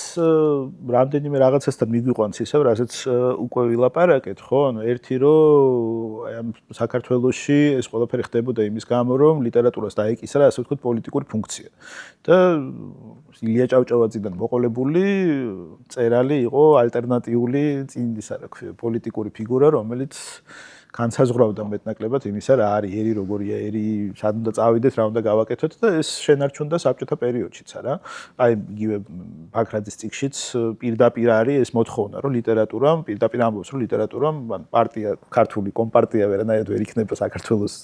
რამდენიმე რაღაცასთან მიგვიყვანს ისევ, რასაც უკვე ვილაპარაკეთ, ხო? ანუ ერთი რომ აი ამ საქართველოში ეს ყველაფერი ხდებოდა იმის გამო, რომ ლიტერატურას დაეკისრა, ასე ვთქვათ, პოლიტიკური ფუნქცია. და ილია ჭავჭავაძიდან მოყოლებული წერალი იყო ალტერნატიული წინ ისა რა ქვია, პოლიტიკური ფიგურა, რომელიც განსაზღვრავდა მეტნაკლებად იმისა, რა არის ერი, როგორია ერი, სად უნდა წავიდეთ, რა უნდა გავაკეთოთ და ეს შენარჩუნდა საბჭოთა პერიოდშიც არა. აი იგივე ბაქრაძის წიგნშიც პირდაპირ არის ეს მოთხოვნა, რომ ლიტერატურამ, პირდაპირ ამბობს, რომ ლიტერატურამ პარტია, ქართული კომპარტია ვერანაირად ვერ იქნება საქართველოს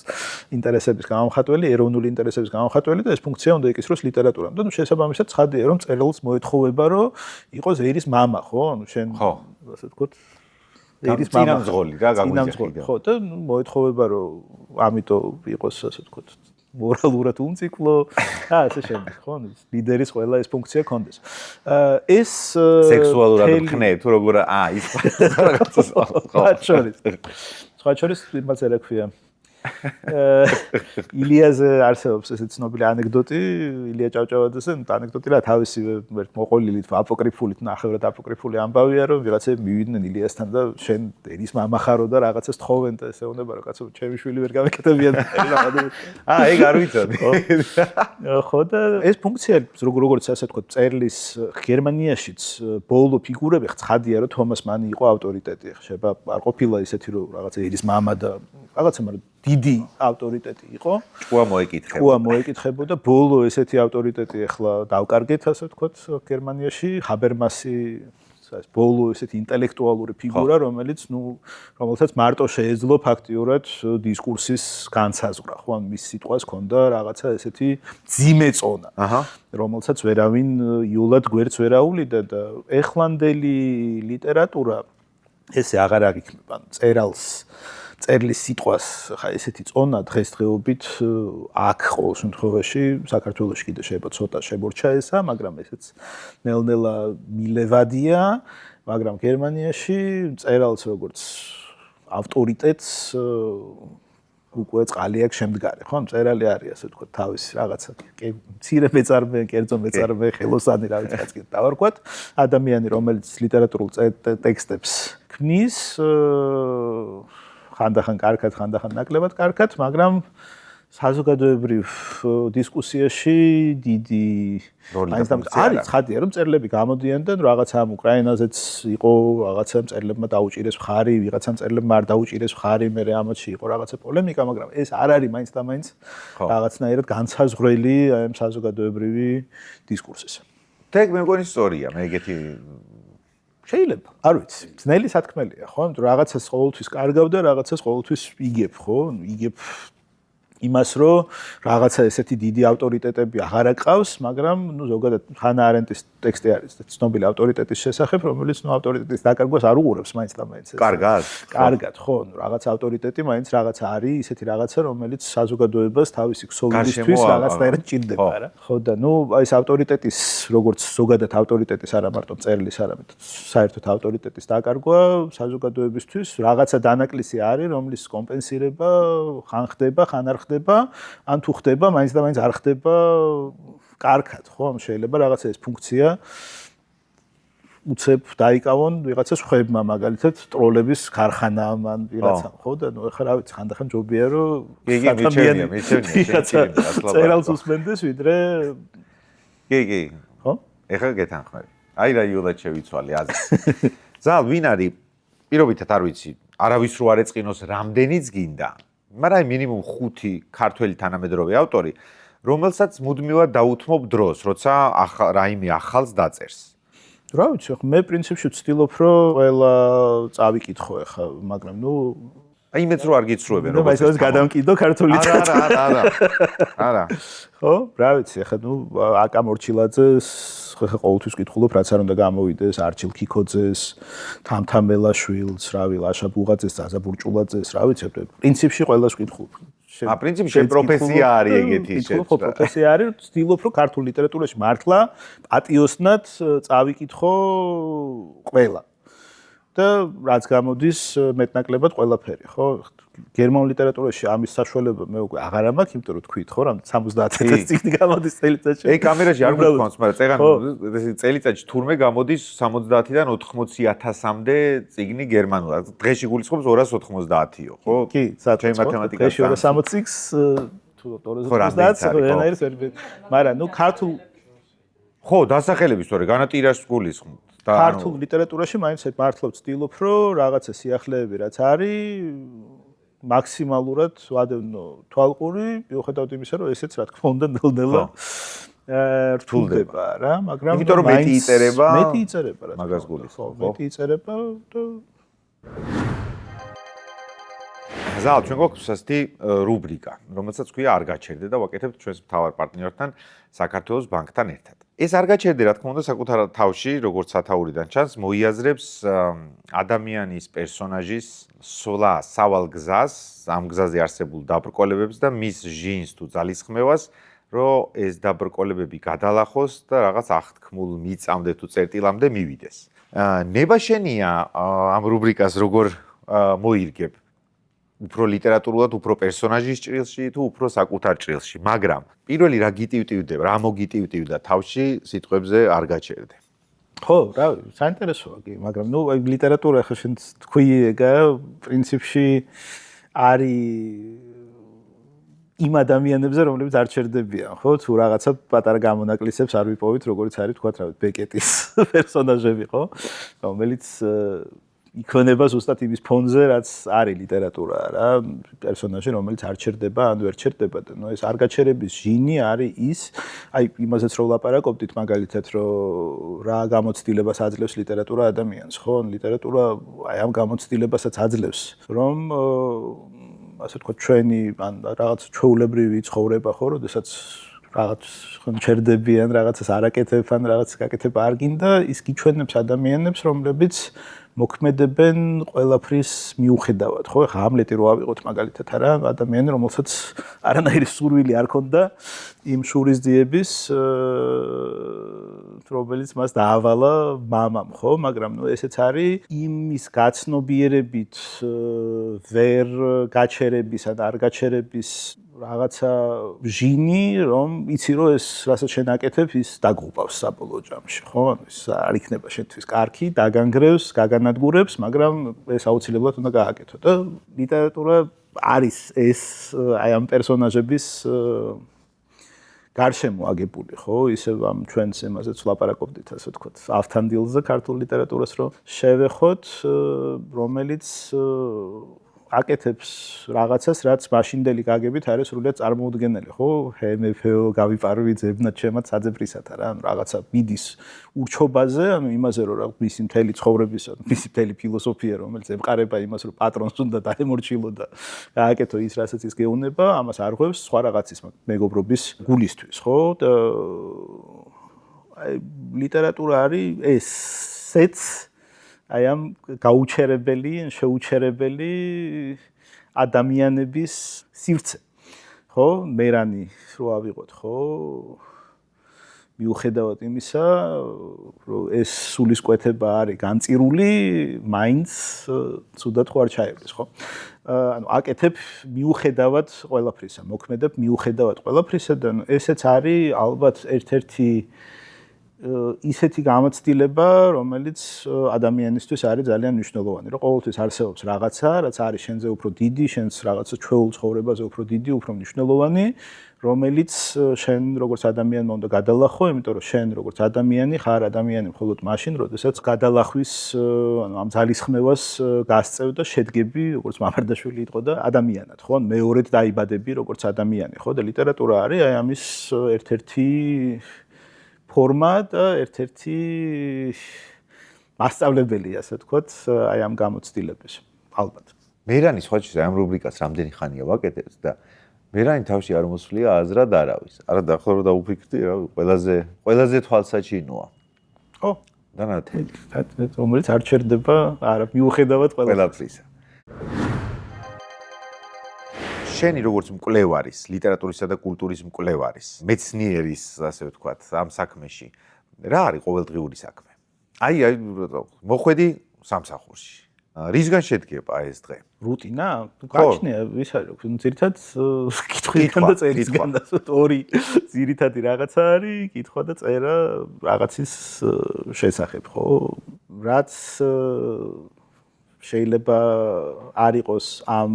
ინტერესების გამომხატველი, ეროვნული ინტერესების გამომხატველი და ეს ფუნქცია უნდა ეკისროს ლიტერატურამ. და შესაბამისად ცხადია, რომ წერილს მოეთხოვება, რომ იყოს ერის მამა, ხო? ანუ შენ ასე ვთქვათ ერის წინამძღოლი რა გაგვიძახიდა. ხო, და მოეთხოვება რომ ამიტომ იყოს ასე ვთქვათ მორალურად უმციკლო და ასე შემდეგ, ხო? ლიდერის ყველა ეს ფუნქცია კონდეს. ეს სექსუალურად მხნე თუ როგორ ის რაღაცა სხვა შორის იმას რა ქვია ილიაზე არსებობს ესეთი ცნობილი ანეკდოტი ილია ჭავჭავაძეზე, ანეკდოტი რა თავისივე მოყოლილით აპოკრიფულით ნახევრად აპოკრიფული ამბავია, რომ ვიღაცები მივიდნენ ილიასთან და შენ ერის მამა ხარო და რაღაცას თხოვენ და ესე უნდა რომ კაცო ჩემი შვილი ვერ გავეკეთებიან ეგ არ ვიცოდი. ხო და ეს ფუნქცია როგორც ასე ვთქვათ წერლის გერმანიაშიც ბოლო ფიგურები ცხადია რომ თომას მანი იყო ავტორიტეტი, ხება არ ყოფილა ისეთი რომ რაღაცა ერის მამა და რაღაცა მაგრამ დიდი ავტორიტეტი იყო. ჭკუა მოეკითხებოდა. ბოლო ესეთი ავტორიტეტი ახლა დავკარგეთ, ასე ვთქვათ, გერმანიაში ჰაბერმასი, ეს ბოლო ესეთი ინტელექტუალური ფიგურა, რომელსაც მარტო შეეძლო ფაქტიურად დისკურსის განსაზღვრა, ხო, ან მის სიტყვას ჰქონდა რაღაცა ესეთი ძიმე წონა, რომელსაც ვერავინ იულად გვერდს ვერ აუვლიდა და ეხლანდელი ლიტერატურა ესე აღარ აღიქმება, წერლის სიტყვას ხა ესეთი წონა დღესდღეობით აქ ყოველ შემთხვევაში საქართველოში კიდე შეიძლება ცოტა შემორჩა ესა, მაგრამ ესეც ნელ-ნელა მილევადია, მაგრამ გერმანიაში წერალს როგორც ავტორიტეტს უკვე წყალი აქვს შემდგარი, ხო? წერალი არის ასე ვთქვათ თავის რაღაცა მცირე მეწარმე, კერძო მეწარმე, ხელოსანი რა ვიცი კაცკეთ დავარქვათ, ადამიანი რომელიც ლიტერატურულ ტექსტებს ქმნის ხანდახან კარგად, ხანდახან ნაკლებად კარგად, მაგრამ საზოგადოებრივ დისკუსიაში დიდი არის ცხადია, რომ წერილები გამოდიან და რაღაცა ამ უკრაინაზეც იყო, რაღაცა წერილებმა დაუჭირეს მხარი, ვიღაცამ წერილებმა არ დაუჭირეს მხარი, მე ამათში იყო რაღაცა პოლემიკა, მაგრამ ეს არ არის მაინც და მაინც რაღაცნაირად განსაზღვრელი აი ამ საზოგადოებრივი დისკურსის. ეგ მე მგონი სწორია, მე ეგეთი შეიძლება, არ ვიცი, ძნელი სათქმელია, ხო? რაღაცას ყოველთვის კარგავ და რაღაცას ყოველთვის იგებ, ხო? იგებ იმას, რომ რაღაცა ესეთი დიდი ავტორიტეტები აღარ აყავს, მაგრამ ზოგადად ხანა არენტის ტექსტი არის ცნობილი ავტორიტეტის შესახებ, რომელიც ავტორიტეტის დაკარგვას არ უყურებს მაინც და მაინც. კარგად, ხო, რაღაც ავტორიტეტი მაინც რაღაცა არის, ისეთი რაღაცა, რომელიც საზოგადოებას თავისი ქსოვილისთვის რაღაცნაირად ჭირდება, რა. ხო და აი ეს ავტორიტეტის, როგორც ზოგადად ავტორიტეტის არა მარტო წერლის, არამედ საერთოდ ავტორიტეტის დაკარგვა საზოგადოებისთვის რაღაცა დანაკლისი არის, რომლის კომპენსირება ხან ხდება, ხან არ ხდება, ან თუ ხდება, მაინც და მაინც არ ხდება კარგად, ხო? შეიძლება რაღაცა ეს ფუნქცია უცებ დაიკავონ ვიღაცა ხვებმა, მაგალითად, ტროლების ქარხანამ ან ვიღაცამ, ხო? და ეხლა რა ვიცი, ხანდახან ჯობია, რომ მიჩვენია, წერალს უსმენდეს, ვიდრე კი. ხო? ეხლა გეთანხმები. აი რა იულად შევიცვალე აზრი. ზალ ვინ არის? პირობითად არ ვიცი, არავის რო არ ეწყინოს რამდენიც გინდა. მაგრამ მინიმუმ 5 ქართველი თანამედროვე ავტორი, რომელსაც მუდმივად დაუთმობ დროს, როცა რაიმე ახალს დაწერს. რა ვიცი, მე პრინციპში ვცდილობ, რომ ყველა წავიკითხო ახლა, მაგრამ აი იმეც რო არ გიცრუებენ, როგორც ეს გადამკიდო ქართული არა. არა. ხო, რა ვიცი, ახლა აკა მორჩილაძეს ხა ყოველთვის ვკითხულობ, რაც არ უნდა გამოვიდეს, არჩილ ქიქოძეს, თამთამელაშვილს, რავი, ლაშა ბუღაძეს, ზაზა ბურჭულაძეს, რა ვიცი, პრინციპში ყველას ვკითხულობ. პრინციპში პროფესია არის ეგეთი შეიძლება. ხო, პროფესია არის, ვცდილობ, რომ ქართულ ლიტერატურაში მართლა პატიოსნად წავიკითხო ყველა. და რაც გამოდის მეტნაკლებად ყველაფერი, ხო? გერმანულ ლიტერატურაში ამის საშუალება მე უკვე აღარ მაქვს, იმიტომ რომ თქვით, ხო, რამე 70,000 წიგნი გამოდის წელიწადში. ეგ კამერაში არ გქონს, მაგრამ წეგან წელიწადში თურმე გამოდის 70-დან 80,000-მდე წიგნი გერმანულად. დღეში გულისხმობს 290-იო, ხო? კი, ჩემი მათემატიკა. დღეში 260 თუ 290, მაგრამ ნუ ქართულ ხო, დასახელების თორე განატირაშს გულისხმობ. ქართულ ლიტერატურაში მაინც მართლა ვცდილობ, რომ რაღაცა სიახლეები რაც არის მაქსიმალურად ვადევნო თვალყური, მიუხედავად იმისა, რომ ესეც რა თქმა უნდა ნელ-ნელა რთულდება რა, მაგრამ იმიტომ რომ მეტი იწერება, რა. მაგას გულისხმობ, ხო, მეტი იწერება და ზალ ჩვენ გვაქვს ასეთი რუბრიკა, რომელსაც ქვია არ გაჩერდე და ვაკეთებთ ჩვენს მთავარ პარტნიორთან საქართველოს ბანკთან ერთად. ეს არ გაჩერდე, რა თქმა უნდა, საკუთარ თავში, როგორც სათაურიდან ჩანს, მოიაზრებს ადამიანის პერსონაჟის სავალ გზას, ამ გზაზე არსებულ დაბრკოლებებს და მის ჟინს თუ ძალისხმევას, რომ ეს დაბრკოლებები გადალახოს და რაღაც აღთქმულ მიწამდე თუ წერტილამდე მივიდეს. ნება შენია ამ რუბრიკას როგორ მოირგებ? უფრო ლიტერატურულად, უფრო პერსონაჟის ჭრილში თუ უფრო საკუთარ ჭრილში, მაგრამ პირველი რა გიტივტივდება, რა მოგიტივტივდა თავში სიტყვებზე არ გაჩერდე. ხო, რა, საინტერესოა კი, მაგრამ ნუ აი ლიტერატურა ხა შენ თქვი ეგა პრინციპში არის იმ ადამიანებზე, რომლებიც არ ჩერდებიან, ხო? თუ რაღაცა პატარა გამონაკლისებს არ ვიპოვით, როგორც არის თქვა, რა ვიცი, ბეკეტის პერსონაჟები, ხო? რომელიც იქნება ზუსტად იმის ფონზე, რაც არის ლიტერატურა რა, პერსონაჟი, რომელიც არ ჩერდება, ან ვერ ჩერდება და ნუ ეს არ გაჩერების ჟინი არის ის, აი იმაზეც რო ვლაპარაკობდით მაგალითად, რომ რა გამოცდილებას აძლევს ლიტერატურა ადამიანს, ხო? ლიტერატურა აი ამ გამოცდილებასაც აძლევს, რომ ასე თქვა ჩვენი ან რაღაც ჩვეულებრივი ცხოვრება, ხო, როდესაც რაღაც ჩერდებიან, რაღაცას არაკეთებ ან რაღაც გაკეთება არ გინდა, ის გიჩვენებს ადამიანებს, რომლებიც მოქმედებენ ყველაფრის მიუხედავად, ხო? ხა ამლეტი რო ავიღოთ მაგალითად არა, ადამიანი, რომელსაც არანაირი სურვილი არ ქონდა იმ შურისძიების, რომელიც მას დაავალა მამამ, ხო? მაგრამ ნუ ესეც არის იმის გაცნობიერებით ვერ გაჩერების ან არ გაჩერების რაღაცა ჟინი, რომ იცი რომ ეს რასაც შენ აკეთებ, ის დაგუყავს საბოლოო ჯამში, ხო? ანუ ეს არ იქნება შენთვის კარგი, დაგანგრევს, გაგანადგურებს, მაგრამ ეს აუცილებლად უნდა გააკეთო და ლიტერატურა არის ეს აი ამ პერსონაჟების გარშემო აგებული, ხო? ისევ ამ ჩვენს ემაზეც ვლაპარაკობდით, ასე ვთქვათ, ავთანდილზე ქართულ ლიტერატურას რო შევეხოთ, რომელიც აკეთებს რაღაცას, რაც მაშინდელი გაგებით არის სრულიად წარმოუდგენელი, ხო? ჰემეფეო გავიპარვი ძებნად შემაც საძებრისათა რა, ანუ რაღაცა მიდის ურჩობაზე, ანუ იმაზე, რომ მისი მთელი ცხოვრების, მისი მთელი ფილოსოფია, რომელიც ემყარება იმას, რომ პატრონს უნდა დაემორჩილო და გააკეთო ის, რასაც ის გეუბნება, ამას არ ღვევს სხვა რაღაცის მეგობრობის გულისთვის, ხო? და აი ლიტერატურა არის ესეც აი ამ გაუჩერებელი, შეუჩერებელი ადამიანების სივრცე. ხო? მერანი რო ავიღოთ, ხო? მიუხედავად იმისა, რომ ეს სულისკვეთება არის განწირული, მაინც ცუდად ხო არ ჩაივლის, ხო? ანუ აკეთებ მიუხედავად ყველაფრისა, მოქმედებ მიუხედავად ყველაფრისა და ესეც არის ალბათ ერთ-ერთი ისეთი გამოცდილება, რომელიც ადამიანისთვის არის ძალიან მნიშვნელოვანი, რომ ყოველთვის არსებობს რაღაცა, რაც არის შენზე უფრო დიდი, შენს რაღაცა ჩვეულ ცხოვრებაზე უფრო დიდი, უფრო მნიშვნელოვანი, რომელიც შენ როგორც ადამიანმა უნდა გადალახო, იმიტომ რომ შენ როგორც ადამიანი ხარ ადამიანი მხოლოდ მაშინ, როდესაც გადალახვის, ანუ ამ ძალისხმევას გასწევ და შედგები, როგორც მამარდაშვილი იყო და ადამიანად, ხო? მეორედ დაიბადები როგორც ადამიანი, ხო? და ლიტერატურა არის აი ამის ერთ-ერთი ფორმა და ერთ-ერთი მასწავლებელი, ასე ვთქვათ, აი ამ გამოცდილების, ალბათ. მერანი სხვაჩვენს ამ რუბრიკას რამდენი ხანია ვაკეთებთ და მერანი თავში არ მოსვლია აზრად არავის. არა დაახლოებით რომ დაუფიქრდი, რა ყველაზე თვალსაჩინოა. ხო, დანათელი. რომელიც არ ჩერდება, არა, მიუხედავად ყველაფრისა. შენი როგორც მკვლევარის, ლიტერატურისა და კულტურის მკვლევარის, მეცნიერის, ასე ვთქვათ, ამ საქმეში, რა არის ყოველდღიური საქმე? აი, მოხვედი სამსახურში. რისგან შედგება ეს დღე? რუტინა? გაჩნია, ის არის, ძირითადად კითხვიდან და წერისგან და ორი ძირითადი რაღაცა არის, კითხვა და წერა რაღაცის შესახებ, ხო? რაც შეიძლება არ იყოს ამ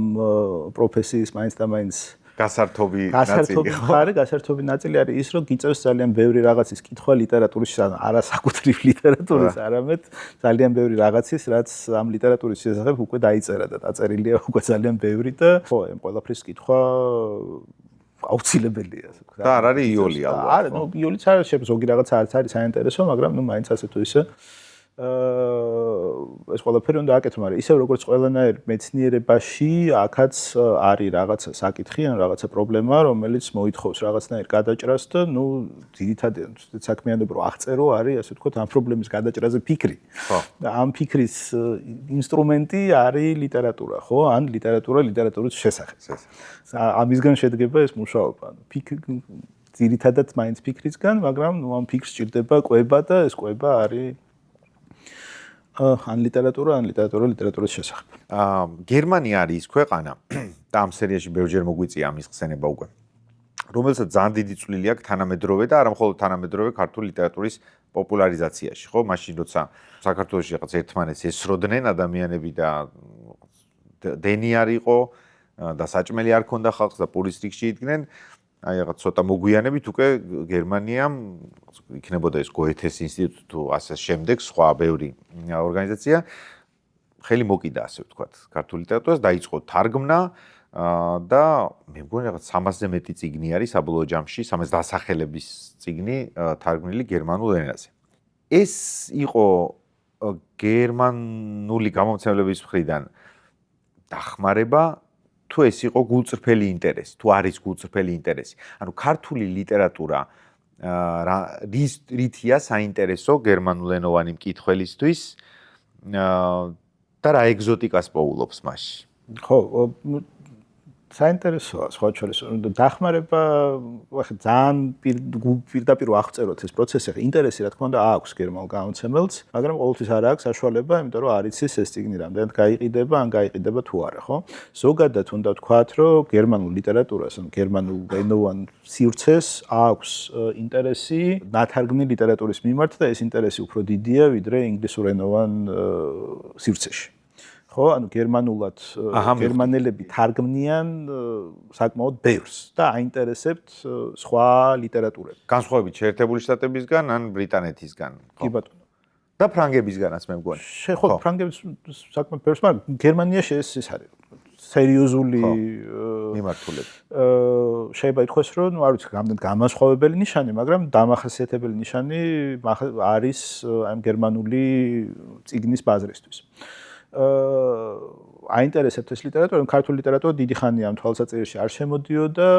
პროფესიის მაინც და მაინც გასართობი ნაწილი ხო? გასართობი ნაწილი არის ის, რომ გიწევს ძალიან ბევრი რაღაცის კითხვა ლიტერატურის, არა საკუთრივ ლიტერატურის, არამედ ძალიან ბევრი რაღაცის, რაც ამ ლიტერატურის შესახებ უკვე დაიწერა და დაწერილია უკვე ძალიან ბევრი და ხო, ამ ყველაფრის კითხვა აუცილებელია, ასე ვთქვათ. და არ არის იოლი ალბათ. არა, ნუ იოლიც არ არის, ზოგი რაღაცა არც არის საინტერესო, მაგრამ ნუ მაინც ასე თუ ისე ეს ყველაფერი უნდა აკეთო, მაგრამ ისევ როგორც ყველანაირ მეცნიერებაში, აქაც არის რაღაცა საკითხი ან რაღაცა პრობლემა, რომელიც მოითხოვს რაღაცნაირ გადაჭრას და ნუ ძირითადად საქმიანობა რო აღწერო არის, ასე ვთქვათ, ამ პრობლემის გადაჭრაზე ფიქრი. ხო. და ამ ფიქრის ინსტრუმენტი არის ლიტერატურა, ხო? ან ლიტერატურის შესახებ. ამისგან შედგება ეს მუშაობა. ძირითადად მაინც ფიქრისგან, მაგრამ ნუ ამ ფიქრს ჭირდება კვება და ეს კვება არის ან ლიტერატურის შესახებ. გერმანია არის ის ქვეყანა და ამ სერიაში ბევრჯერ მოგვიწია ამის ხსენება უკვე. რომელსაც ძალიან დიდი წვლილი აქვს თანამედროვე და არა მხოლოდ თანამედროვე ქართული ლიტერატურის პოპულარიზაციაში, ხო? მაშინ როცა საქართველოში რაღაც ერთმანეთს ესროდნენ ადამიანები და დენი არ იყო და საჭმელი არ ქონდა ხალხს და პურისტიკში იდგნენ, აი რაღაც ცოტა მოგვიანებით უკვე გერმანიამ იქნებოდა ეს გოეთეს ინსტიტუტი თუ ასე შემდეგ სხვა ბევრი ორგანიზაცია ხელი მოკიდა, ასე ვთქვათ, ქართულ ლიტერატურას, დაიწყო თარგმნა და მე მგონი რაღაც 300-ზე მეტი წიგნი არის საბოლოო ჯამში, 300 დასახელების წიგნი თარგმნილი გერმანულ ენაზე. ეს იყო გერმანული გამომცემლების მხრიდან დახმარება თუ ეს იყო გულწრფელი ინტერესი, თუ არის გულწრფელი ინტერესი. ანუ ქართული ლიტერატურა რითია საინტერესო გერმანულენოვანი მკითხველისთვის და რა ეგზოტიკას პოულობს მასში. ხო, საინტერესოა სხვა შორის დახმარება, ახლა ძალიან პირდაპირ აღწეროთ ეს პროცესი, ახლა ინტერესი რა თქმა უნდა აქვს გერმანულ გამომცემელს, მაგრამ ყოველთვის არ აქვს საშუალება, იმიტომ რომ არ იცის ეს წიგნი რამდენად გაიყიდება, ან გაიყიდება თუ არა, ხო? ზოგადად უნდა ვთქვათ, რომ გერმანულ ლიტერატურას, ან გერმანულ ენოვან სივრცეს აქვს ინტერესი ნათარგმნი ლიტერატურის მიმართ და ეს ინტერესი უფრო დიდია, ვიდრე ინგლისურენოვან სივრცეში. ხო, ანუ გერმანულად გერმანელები თარგმნიან საკმაოდ ბევრს და აინტერესებთ სხვა ლიტერატურები. განსხვავებით შეერთებული შტატებისგან ან ბრიტანეთისგან, ხო? კი ბატონო. და ფრანგებისგანაც მე მგონი. ხო, ფრანგების საკმაოდ ბევრს, მაგრამ გერმანიაში ეს არის სერიოზული მიმართულებით. შეიძლება ითქვას, რომ ნუ არ ვიცი, რამდენად გამასხვავებელი ნიშანი, მაგრამ დამახასიათებელი ნიშანი არის ამ გერმანული წიგნის ბაზრისთვის. აინტერესებთ ეს ლიტერატურა, ქართული ლიტერატურა დიდი ხანია ამ თვალსაჩინოში არ შემოდიოდა,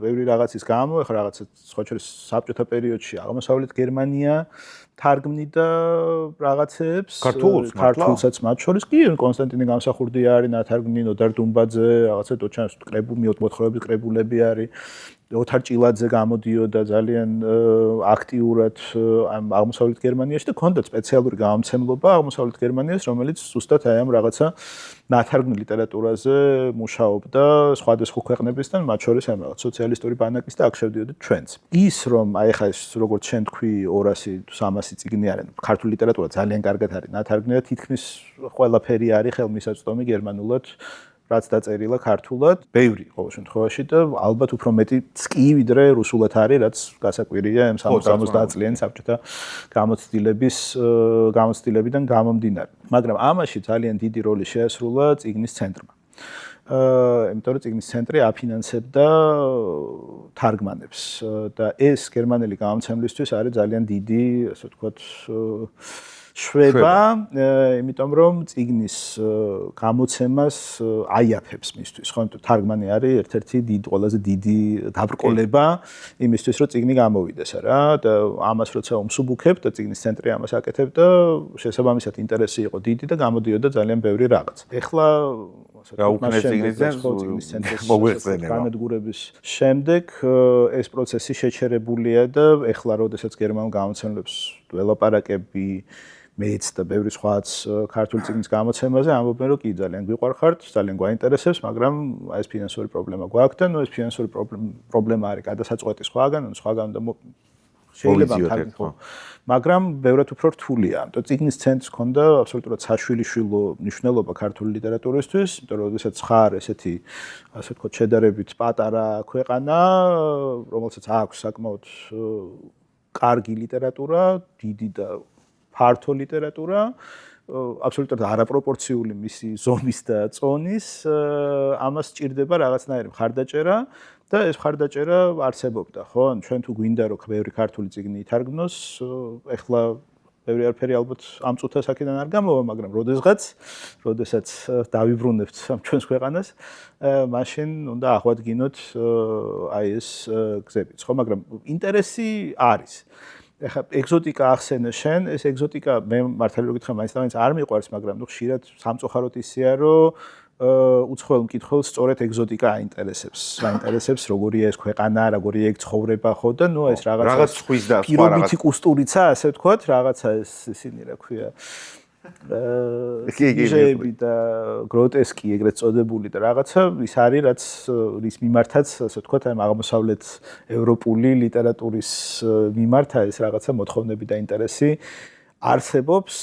ბევრი რაღაცის გამო, ეხლა რაღაცა სხვა შორის საბჭოთა პერიოდში აღმოსავლეთ გერმანია თარგმნიდა რაღაცებს, ქართულსაც მათ შორის კი, კონსტანტინე გამსახურდია არის ნათარგმნი, ნოდარ დუმბაძე, რაღაცა დოჩანს მოთხრობების კრებულები არის. ოთარ ჭილაძე გამოდიოდა ძალიან აქტიურად ამ აღმოსავლეთ გერმანიაში და ჰქონდა სპეციალური გამომცემლობა აღმოსავლეთ გერმანიას, რომელიც ზუსტად აი ამ რაღაცა ნათარგმნ ლიტერატურაზე მუშაობდა სხვადასხვა ქვეყნებისგან, მათ შორის ამ რაღაც სოციალისტური ბანაკის და აქ შევდიოდით ჩვენც. ის რომ აი ხა ეს როგორც შენ თქვი 200 თუ 300 წიგნი არის, ქართული ლიტერატურა ძალიან კარგად არის ნათარგმნი და თითქმის ყველაფერი არის ხელმისაწვდომი გერმანულად. რაც დაწერილა ქართულად, ბევრი ყოველ შემთხვევაში და ალბათ უფრო მეტიც კი ვიდრე რუსულად არის, რაც გასაკვირია ამ 60 წლიანი საბჭოთა გამოცდილებიდან გამომდინარე. მაგრამ ამაში ძალიან დიდი როლი შეასრულა წიგნის ცენტრმა. იმიტომ რომ წიგნის ცენტრი აფინანსებდა თარგმანებს და ეს გერმანელი გამომცემლისთვის არის ძალიან დიდი, ასე ვთქვათ, შვება, იმიტომ რომ წიგნის გამოცემას აიაფებს მისთვის, ხო? თარგმანი არის ერთ-ერთი ყველაზე დიდი დაბრკოლება იმისთვის, რომ წიგნი გამოვიდეს რა და ამას როცა უმსუბუქებ და წიგნის ცენტრი ამას აკეთებ და შესაბამისად ინტერესი იყო დიდი და გამოდიოდა ძალიან ბევრი რაღაც. ეხლა რა უკნეს წიგნის ცენტრის მოგვეწენება. განადგურების შემდეგ ეს პროცესი შეჩერებულია და ეხლა როდესაც გერმანულ გამოცემლებს ველაპარაკები მეც და ბევრი სხვაც ქართული წიგნის გამოცემაზე ამბობენ რომ კი ძალიან გვიყვარხართ, ძალიან გვაინტერესებს, მაგრამ ეს ფინანსური პრობლემა გვაქვს და ეს ფინანსური პრობლემა არის გადასაწყვეტი სხვაგან და შეიძლება თარგმნო. მაგრამ ბევრად უფრო რთულია. ამიტომ წიგნის ცენტრს ჰქონდა აბსოლუტურად საშვილიშვილო მნიშვნელობა ქართული ლიტერატურისთვის, იმიტომ რომ შესაძაც ხარ ესეთი ასე ვთქვათ შედარებით პატარა ქვეყანა, რომელსაც აქვს საკმაოდ კარგი ლიტერატურა, დიდი და ფართო ლიტერატურა, აბსოლუტურად არაპროპორციული მისი ზომის და წონის, ამას სჭირდება რაღაცნაირი მხარდაჭერა და ეს მხარდაჭერა არსებობდა, ხო? ჩვენ თუ გვინდა რომ ბევრი ქართული წიგნი ითარგმნოს, ეხლა ბევრი არაფერი ალბათ ამ წუთას აქედან არ გამოვა, მაგრამ როდესაც დავიბრუნებთ ჩვენს ქვეყანას, მაშინ უნდა აღვადგინოთ აი ეს გზებიც, ხო? მაგრამ ინტერესი არის. ეხლა ეგზოტიკა ახსენე შენ, ეს ეგზოტიკა მე მართალი რომ გითხრა მაინც არ მიყვარს, მაგრამ ხშირად სამწუხაროდ ისეა, რომ უცხოელ მკითხველს სწორედ ეგზოტიკა აინტერესებს, როგორია ეს ქვეყანა, როგორია ეგ ცხოვრება, ხო და ნუ ეს რაღაც ხვის და სხვა რაღაც პირობითი კუსტურიცა, ასე ვთქვათ, რაღაცა ეს ისინი რა ქვია. ჟები და გროტესკი ეგრეთ წოდებული და რაღაცა ის არის, რაც რის მიმართაც, ასე ვთქვათ, აი აღმოსავლეთ ევროპული ლიტერატურის მიმართ ეს რაღაცა მოთხოვნები და ინტერესი არსებობს.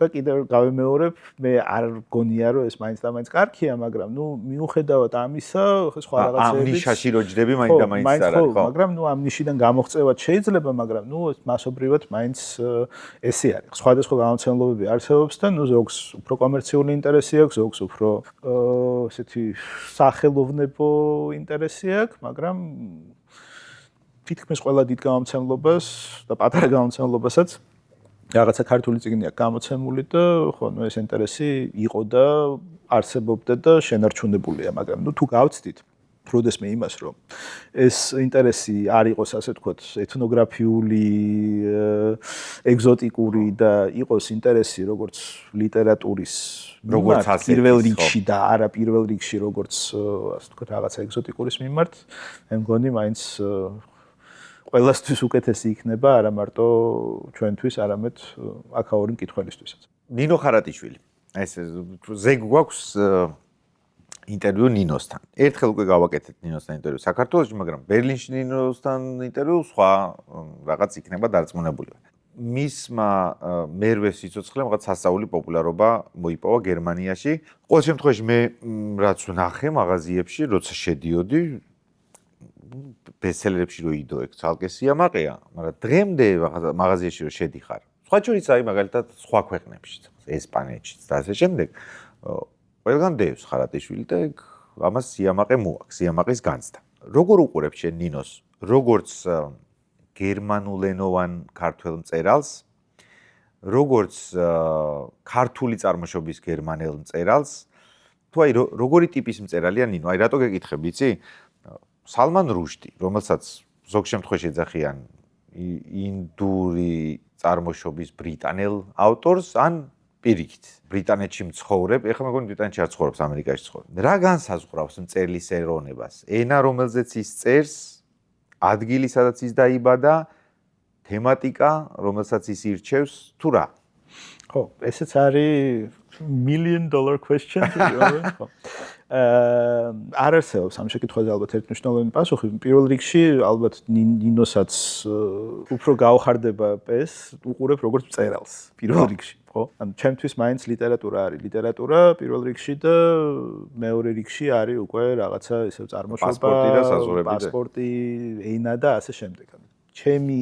და კიდევ გავიმეორებ, მე არ გონია რომ ეს მაინც და მაინც კარგია, მაგრამ ნუ მიუხედავად ამისა, სხვა რაღაცები ამ ნიშაში რო ჯდები მაინც და მაინც არ არის, ხო? მაგრამ ნუ ამ ნიშიდან გამოღწევად შეიძლება, მაგრამ ნუ მასობრივად მაინც ესე არის. სხვადასხვა გამოცემლობები არსებობს და ნუ ზოგს უფრო კომერციული ინტერესი აქვს, ზოგს უფრო ესეთი სახელოვნებო ინტერესი აქვს, მაგრამ თითქმის ყველა დიდ გამოცემლობას და პატარა გამოცემლობასაც რაღაცა ქართული წიგნი აქვს გამოცემული და ხო, ნუ ეს ინტერესი იყო და არსებობდა და შენარჩუნებულია, მაგრამ ნუ თუ გავცდით როდესმე იმას, რომ ეს ინტერესი არ იყოს, ასე ვთქვათ, ეთნოგრაფიული, ეგზოტიკური და იყოს ინტერესი როგორც ლიტერატურის როგორც პირველ რიგში და არა პირველ რიგში როგორც, ასე ვთქვათ, რაღაცა ეგზოტიკურის მიმართ, მე მგონი მაინც ყველასთვის უკეთესი იქნება, არა მარტო ჩვენთვის, არამედ აქაური მკითხველისთვისაც. ნინო ხარატიშვილი. ეს ზეგ გვაქვს ინტერვიუ ნინოსთან. ერთხელ უკვე გავაკეთეთ ნინოსთან ინტერვიუ საქართველოში, მაგრამ ბერლინში ნინოსთან ინტერვიუ სხვა რაღაც იქნება დარწმუნებული. მისმა მერვე სიცოცხლემ რაღაც სასწაული პოპულარობა მოიპოვა გერმანიაში. ყოველ შემთხვევაში მე რაც ვნახე მაღაზიებში, როცა შედიოდი ბესტსელერებში რო იდო ეგ ცალკე სიამაყეა, მაგრამ დღემდე მაღაზიაში რო შედიხარ. სხვა შორის აი მაგალითად სხვა ქვეყნებშიც, ესპანეთშიც და ასე შემდეგ, ყველგან დევს ხარატიშვილი და ეგ ამას სიამაყე მოაქვს, სიამაყის განცდა. როგორ უყურებ შენ ნინოს, როგორც გერმანულენოვან ქართველ მწერალს, როგორც ქართული წარმოშობის გერმანელ მწერალს, თუ აი როგორი ტიპის მწერალია ნინო? აი რატო გეკითხები, იცი? სალმან რუშდი, რომელსაც ზოგ შემთხვევაში ეძახიან ინდური წარმოშობის ბრიტანელ ავტორს, ან პირიქით, ბრიტანეთში მცხოვრებ, ეხლა მეგონი ბრიტანეთში არ ცხოვრობს, ამერიკაში ცხოვრობს. რა განსაზღვრავს მწერლის ეროვნებას? ენა, რომელზეც ის წერს, ადგილი, სადაც ის დაიბადა, თემატიკა, რომელსაც ის ირჩევს, თუ რა? ხო, ესეც არის $1 million question, ხო. არ არსებობს ამ შეკითხვაზე ალბათ ერთმნიშვნელოვანი პასუხი. პირველ რიგში ალბათ ნინოსაც უფრო გაუხარდება ეს, უყურებ როგორც მწერალს პირველ რიგში, ხო? ანუ ჩემთვის მაინც ლიტერატურა არის ლიტერატურა პირველ რიგში და მეორე რიგში არის უკვე რაღაცა ისევ წარმოშობა, პასპორტი და საზღვრები, პასპორტი, ენა და ასე შემდეგ. ჩემი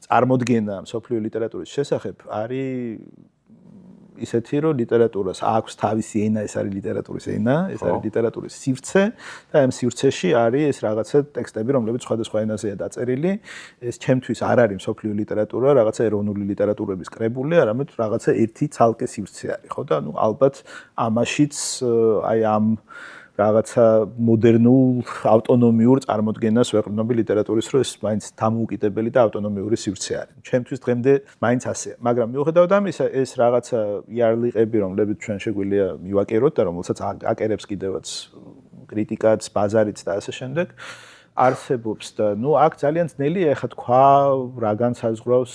წარმოდგენა მსოფლიო ლიტერატურის შესახებ არის ისეთი რომ ლიტერატურას აქვს თავისი ენა, ეს არის ლიტერატურის ენა, ეს არის ლიტერატურის სივრცე და ამ სივრცეში არის ეს რაღაცა ტექსტები, რომლებიც სხვადასხვა ენაზეა დაწერილი. ეს ჩემთვის არ არის მსოფლიო ლიტერატურა, რაღაცა ეროვნული ლიტერატურების კრებული, არამედ რაღაცა ერთი ცალკე სივრცე არის, ხო და ალბათ ამაშიც აი ამ რაღაცა მოდერნულ ავტონომიურ წარმოდგენას ვეყრდნობი ლიტერატურის, რომ ეს მაინც დამოუკიდებელი და ავტონომიური სივრცე არის. ჩემთვის დღემდე მაინც ასეა, მაგრამ მიუხედავად ამისა, ეს რაღაცა იარლიყები, რომლებიც ჩვენ შეგვიძლია მივაკეროთ და რომელსაც აკერებს კიდევაც კრიტიკაც, ბაზარიც და ასე შემდეგ, არსებობს და აქ ძალიან ძნელია ეხლა თქვა რა განსაზღვრავს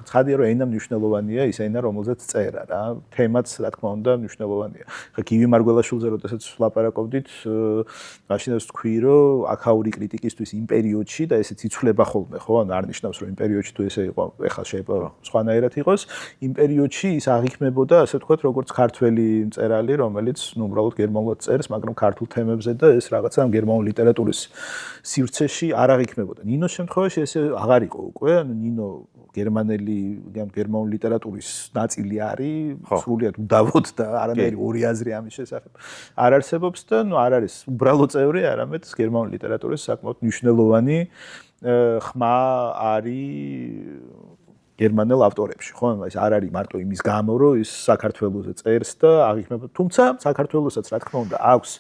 ცხადია რომ ენა მნიშვნელოვანია ის ენა რომელზეც წერა რა თემაც რა თქმა უნდა მნიშვნელოვანია ხა გივი მარგველაშვილზე როდესაც ვლაპარაკობდით მაშინ ეს თქვი რომ აქაური კრიტიკისთვის იმ პერიოდში და ესეც იცვლება ხოლმე ხო ან არ ნიშნავს რომ იმ პერიოდში თუ ესე იყო ეხლა შეიძლება სხვანაირად იყოს იმ პერიოდში ის აღიქმებოდა ასე ვთქვათ როგორც ქართველი მწერალი რომელიც უბრალოდ გერმანულად წერს მაგრამ ქართულ თემებზე და ეს რაღაცა გერმანულ ლიტერატურის სივრცეში არ აღიქმებოდა. ნინოს შემთხვევაში ესე აღარ იყო უკვე, ანუ ნინო გერმანული ლიტერატურის ნაწილი არის, სრულიად უდავოდ და არანაირი ორი აზრი ამის შესახებ არ არსებობს და არ არის უბრალო წევრი, არამედ გერმანული ლიტერატურის საკმაოდ მნიშვნელოვანი ხმა არის გერმანელ ავტორებში, ხო? ეს არ არის მარტო იმის გამო, რომ ის საქართველოზე წერს და აღიქმება, თუმცა საქართველოსაც რა თქმა უნდა აქვს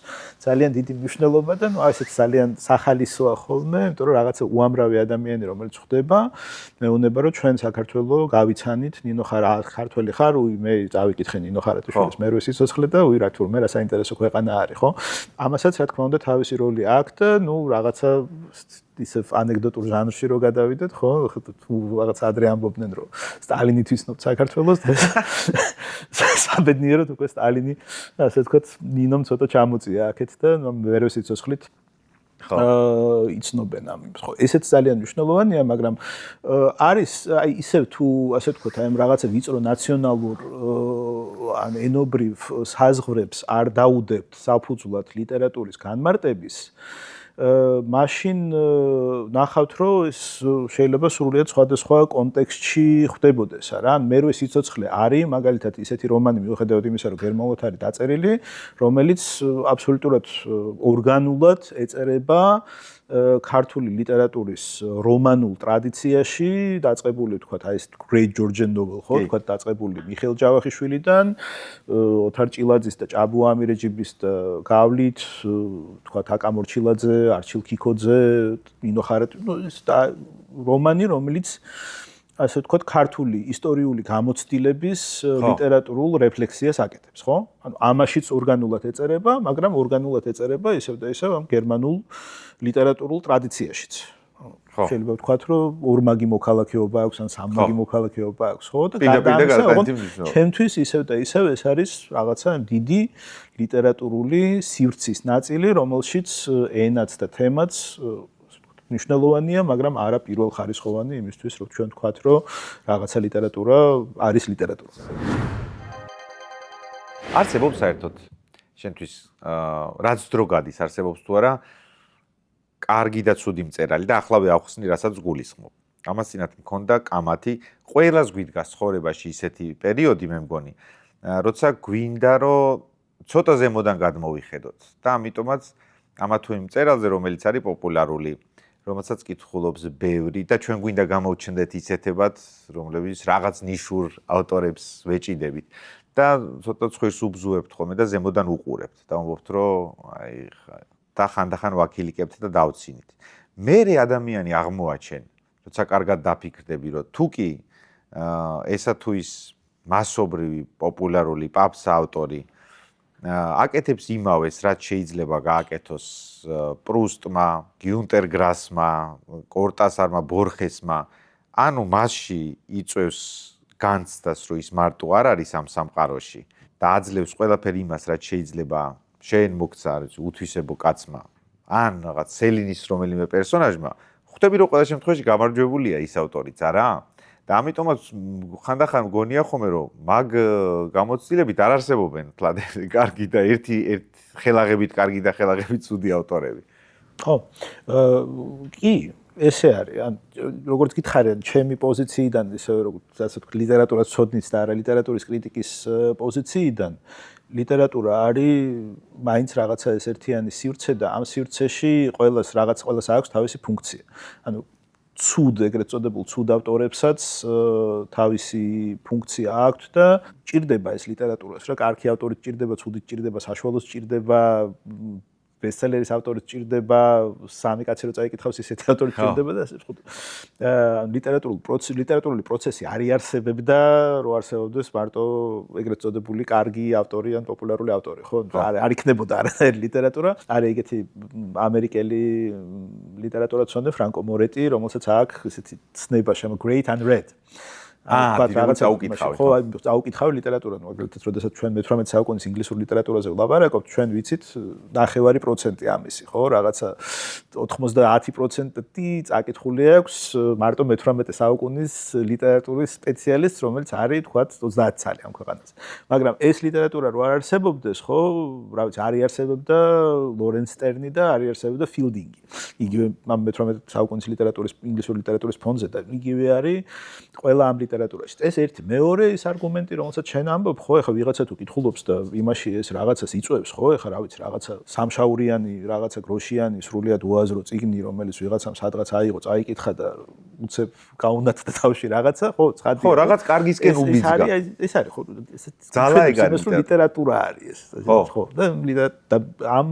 ძალიან დიდი მნიშვნელობა და ესეც ძალიან სახალისოა ხოლმე, იმიტომ რომ რაღაცა უამრავი ადამიანი რომელიც ხვდება, მეუბნება რომ ჩვენ საქართველო გავიცანით, ნინო ხარ ქართველი ხარ, მე წავიკითხე ნინო ხარათუშვილის მერვე სიცოცხლე და რა თქმა უნდა საინტერესო ქვეყანა არის, ხო? ამასაც რა თქმა უნდა თავისი როლი აქვს და რაღაცა ისე ანეკდოტურ ჟანრში რო გადავიდეთ, ხო? თუ რაღაც ადრე ამბობდნენ, რომ სტალინი თვისნობ საქართველოს, საბედნიეროდ უკვე სტალინი, ასე ვთქვათ, ნინომ ცოტა ჩამოწია აქეთ და მერვე სიცოცხლით იცნობენ ამის, ხო? ესეც ძალიან მნიშვნელოვანია, მაგრამ არის აი ისევ თუ ასე ვთქვათ, აი რაღაცა ვიწრო ნაციონალურ ან ენობრივ საზღვრებს არ დაუდებთ საფუძვლად ლიტერატურის განმარტების მაშინ ნახავთ რომ ეს შეიძლება სრულიად სხვადასხვა კონტექსტში ხდებოდეს რა ან მერვე სიცოცხლე არის მაგალითად ისეთი რომანი მიუხედავად იმისა რომ გერმანულად არის დაწერილი რომელიც აბსოლუტურად ორგანულად ეწერება ქართული ლიტერატურის რომანულ ტრადიციაში დაწყებული ვთქვათ აი ეს Great Georgian Novel ხო ვთქვათ დაწყებული მიხეილ ჯავახიშვილიდან ოთარ ჭილაძის და ჭაბუ ამირეჯიბის გავლით ვთქვათ აკა მორჩილაძე არჩილ ქიქოძე ნინო ხარათუშვილის ეს რომანი რომელიც ასე ვთქვათ ქართული ისტორიული გამოცდილების ლიტერატურულ რეფლექსიას აკეთებს ხო ანუ ამაშიც ორგანულად ეწერება მაგრამ ორგანულად ეწერება ისევ და ისევ ამ გერმანულ ლიტერატურულ ტრადიციაშიც შეიძლება ვთქვათ რომ ორმაგი მოქალაქეობა აქვს ან სამმაგი მოქალაქეობა აქვს ხო და ჩემთვის ისევ და ისევ ეს არის რაღაცა დიდი ლიტერატურული სივრცის ნაწილი რომელშიც ენაც და თემაც მნიშვნელოვანია, მაგრამ არა პირველხარისხოვანი იმისთვის, რომ ჩვენ ვთქვათ, რომ რაღაცა ლიტერატურა არის ლიტერატურა. არსებობს საერთოდ შენთვის რაც დრო გადის, არსებობს თუ არა კარგი და ცუდი მწერალი და ახლავე ახსნი, რასაც გულისხმობ. ამას წინათ მქონდა კამათი, ყველას გვიდგას ცხოვრებაში ისეთი პერიოდი, მე მგონი, როცა გვინდა, რომ ცოტა ზემოდან გადმოვიხედოთ და ამიტომაც ამა თუ იმ მწერალზე, რომელიც არის პოპულარული რომელსაც კითხულობს ბევრი და ჩვენ გვინდა გამოვჩნდეთ ისეთებად, რომლებიც რაღაც ნიშურ ავტორებს ვეჭიდებით და ცოტა ცხვირს უბზუებთ ხოლმე და ზემოდან უყურებთ და ვამბობთ, რომ აი და ხანდახან ვაქილიკებთ და დავცინით. მერე ადამიანი აღმოაჩენ, როცა კარგად დაფიქრდები, რომ თუ კი ესა თუ ის მასობრივი პოპულარული პაპს ავტორი აკეთებს იმავეს, რაც შეიძლება გააკეთოს პრუსტმა, გიუნტერ გრასმა, კორტასარმა, ბორხესმა, ანუ მასში იწევს განცდას, რომ ის მარტო არ არის ამ სამყაროში და აძლევს ყველაფერი იმას, რაც შეიძლება შენ მოგცა უთვისებო კაცმა, ან რაღაც სელინის რომელიმე პერსონაჟმა, ხვდები რომ ყველა შემთხვევაში გამარჯვებულია ის ავტორიც, არა? და ამიტომაც ხანდახან გონია ხოლმე რომ მაგ გამოცდილებით არ არსებობენ თლად კარგი და ერთი ხელაღებით კარგი და ხელაღებით ცუდი ავტორები. ხო. კი, ესე არის, ან როგორც გითხარიან, ჩემი პოზიციიდან, ისე როგორც ასე ვთქვი, ლიტერატურას ცოდნის და არა ლიტერატურის კრიტიკის პოზიციიდან, ლიტერატურა არის მაინც რაღაცა ეს ერთიანი სივრცე და ამ სივრცეში ყველას აქვს თავისი ფუნქცია. ანუ ცუდ ეგრეთ წოდებულ ცუდ ავტორებსაც თავისი ფუნქცია აქვთ და ჭირდება ეს ლიტერატურას, რა კარგი ავტორი ჭირდება, ცუდი ჭირდება, საშუალო ჭირდება, ბესტსელერის ავტორი ჭირდება, სამი კაცი რო წაიკითხავს ისეთი ავტორი ჭირდება და ასე ვთქვი. ლიტერატურული პროცესი არ იარსებებდა, რო არსებობდეს მარტო ეგრეთ წოდებული კარგი ავტორი ან პოპულარული ავტორი, ხო? არ იქნებოდა არანაირი ლიტერატურა. არის ეგეთი ამერიკელი ლიტერატურაცონე ფრანკო მორეტი, რომელსაც აქვს ესეთი ცნება შემო Great Unread. აუკითხავთ. ხო, აუკითხავ ლიტერატურა, მაგალითად, როდესაც ჩვენ მე-18 საუკუნის ინგლისურ ლიტერატურაზე ვლაპარაკობთ, ჩვენ ვიცით 9% ამისი, ხო, რაღაცა 90% წაკითხული აქვს მარტო მე-18 საუკუნის ლიტერატურის სპეციალისტს, რომელიც არის, თქვათ, 30 წელი ამ ქვეყანაზე. მაგრამ ეს ლიტერატურა რო არ არსებობდეს, ხო, რა ვიცი, არ იარსებებდა ლორენს სტერნი და არ იარსებებდა ფილდინგი. იგივე მე-18 საუკუნის ლიტერატურის ინგლისური ლიტერატურის ფონზე და იგივე არის ყველა ამ ლიტერატურაში. ეს ერთი, მეორე ის არგუმენტი, რომელსაც შენ ამბობ, ხო, ეხლა ვიღაცა თუ კითხულობს და იმაში ეს რაღაცას იწვევს, ხო, ეხლა რა ვიცი, რაღაცა სამშაურიანი, რაღაცა გროშიანი, სრულიად უაზრო წიგნი, რომელიც ვიღაცამ სადღაც აიღო, წაიკითხა და უცებ გაუნათდა თავში რაღაცა, ხო, ცხადი. ხო, რაღაც კარგისკენ უბიძგა. ეს არის, ხო, ძალა ეგ არის. ლიტერატურა არის ეს, ხო. და ამ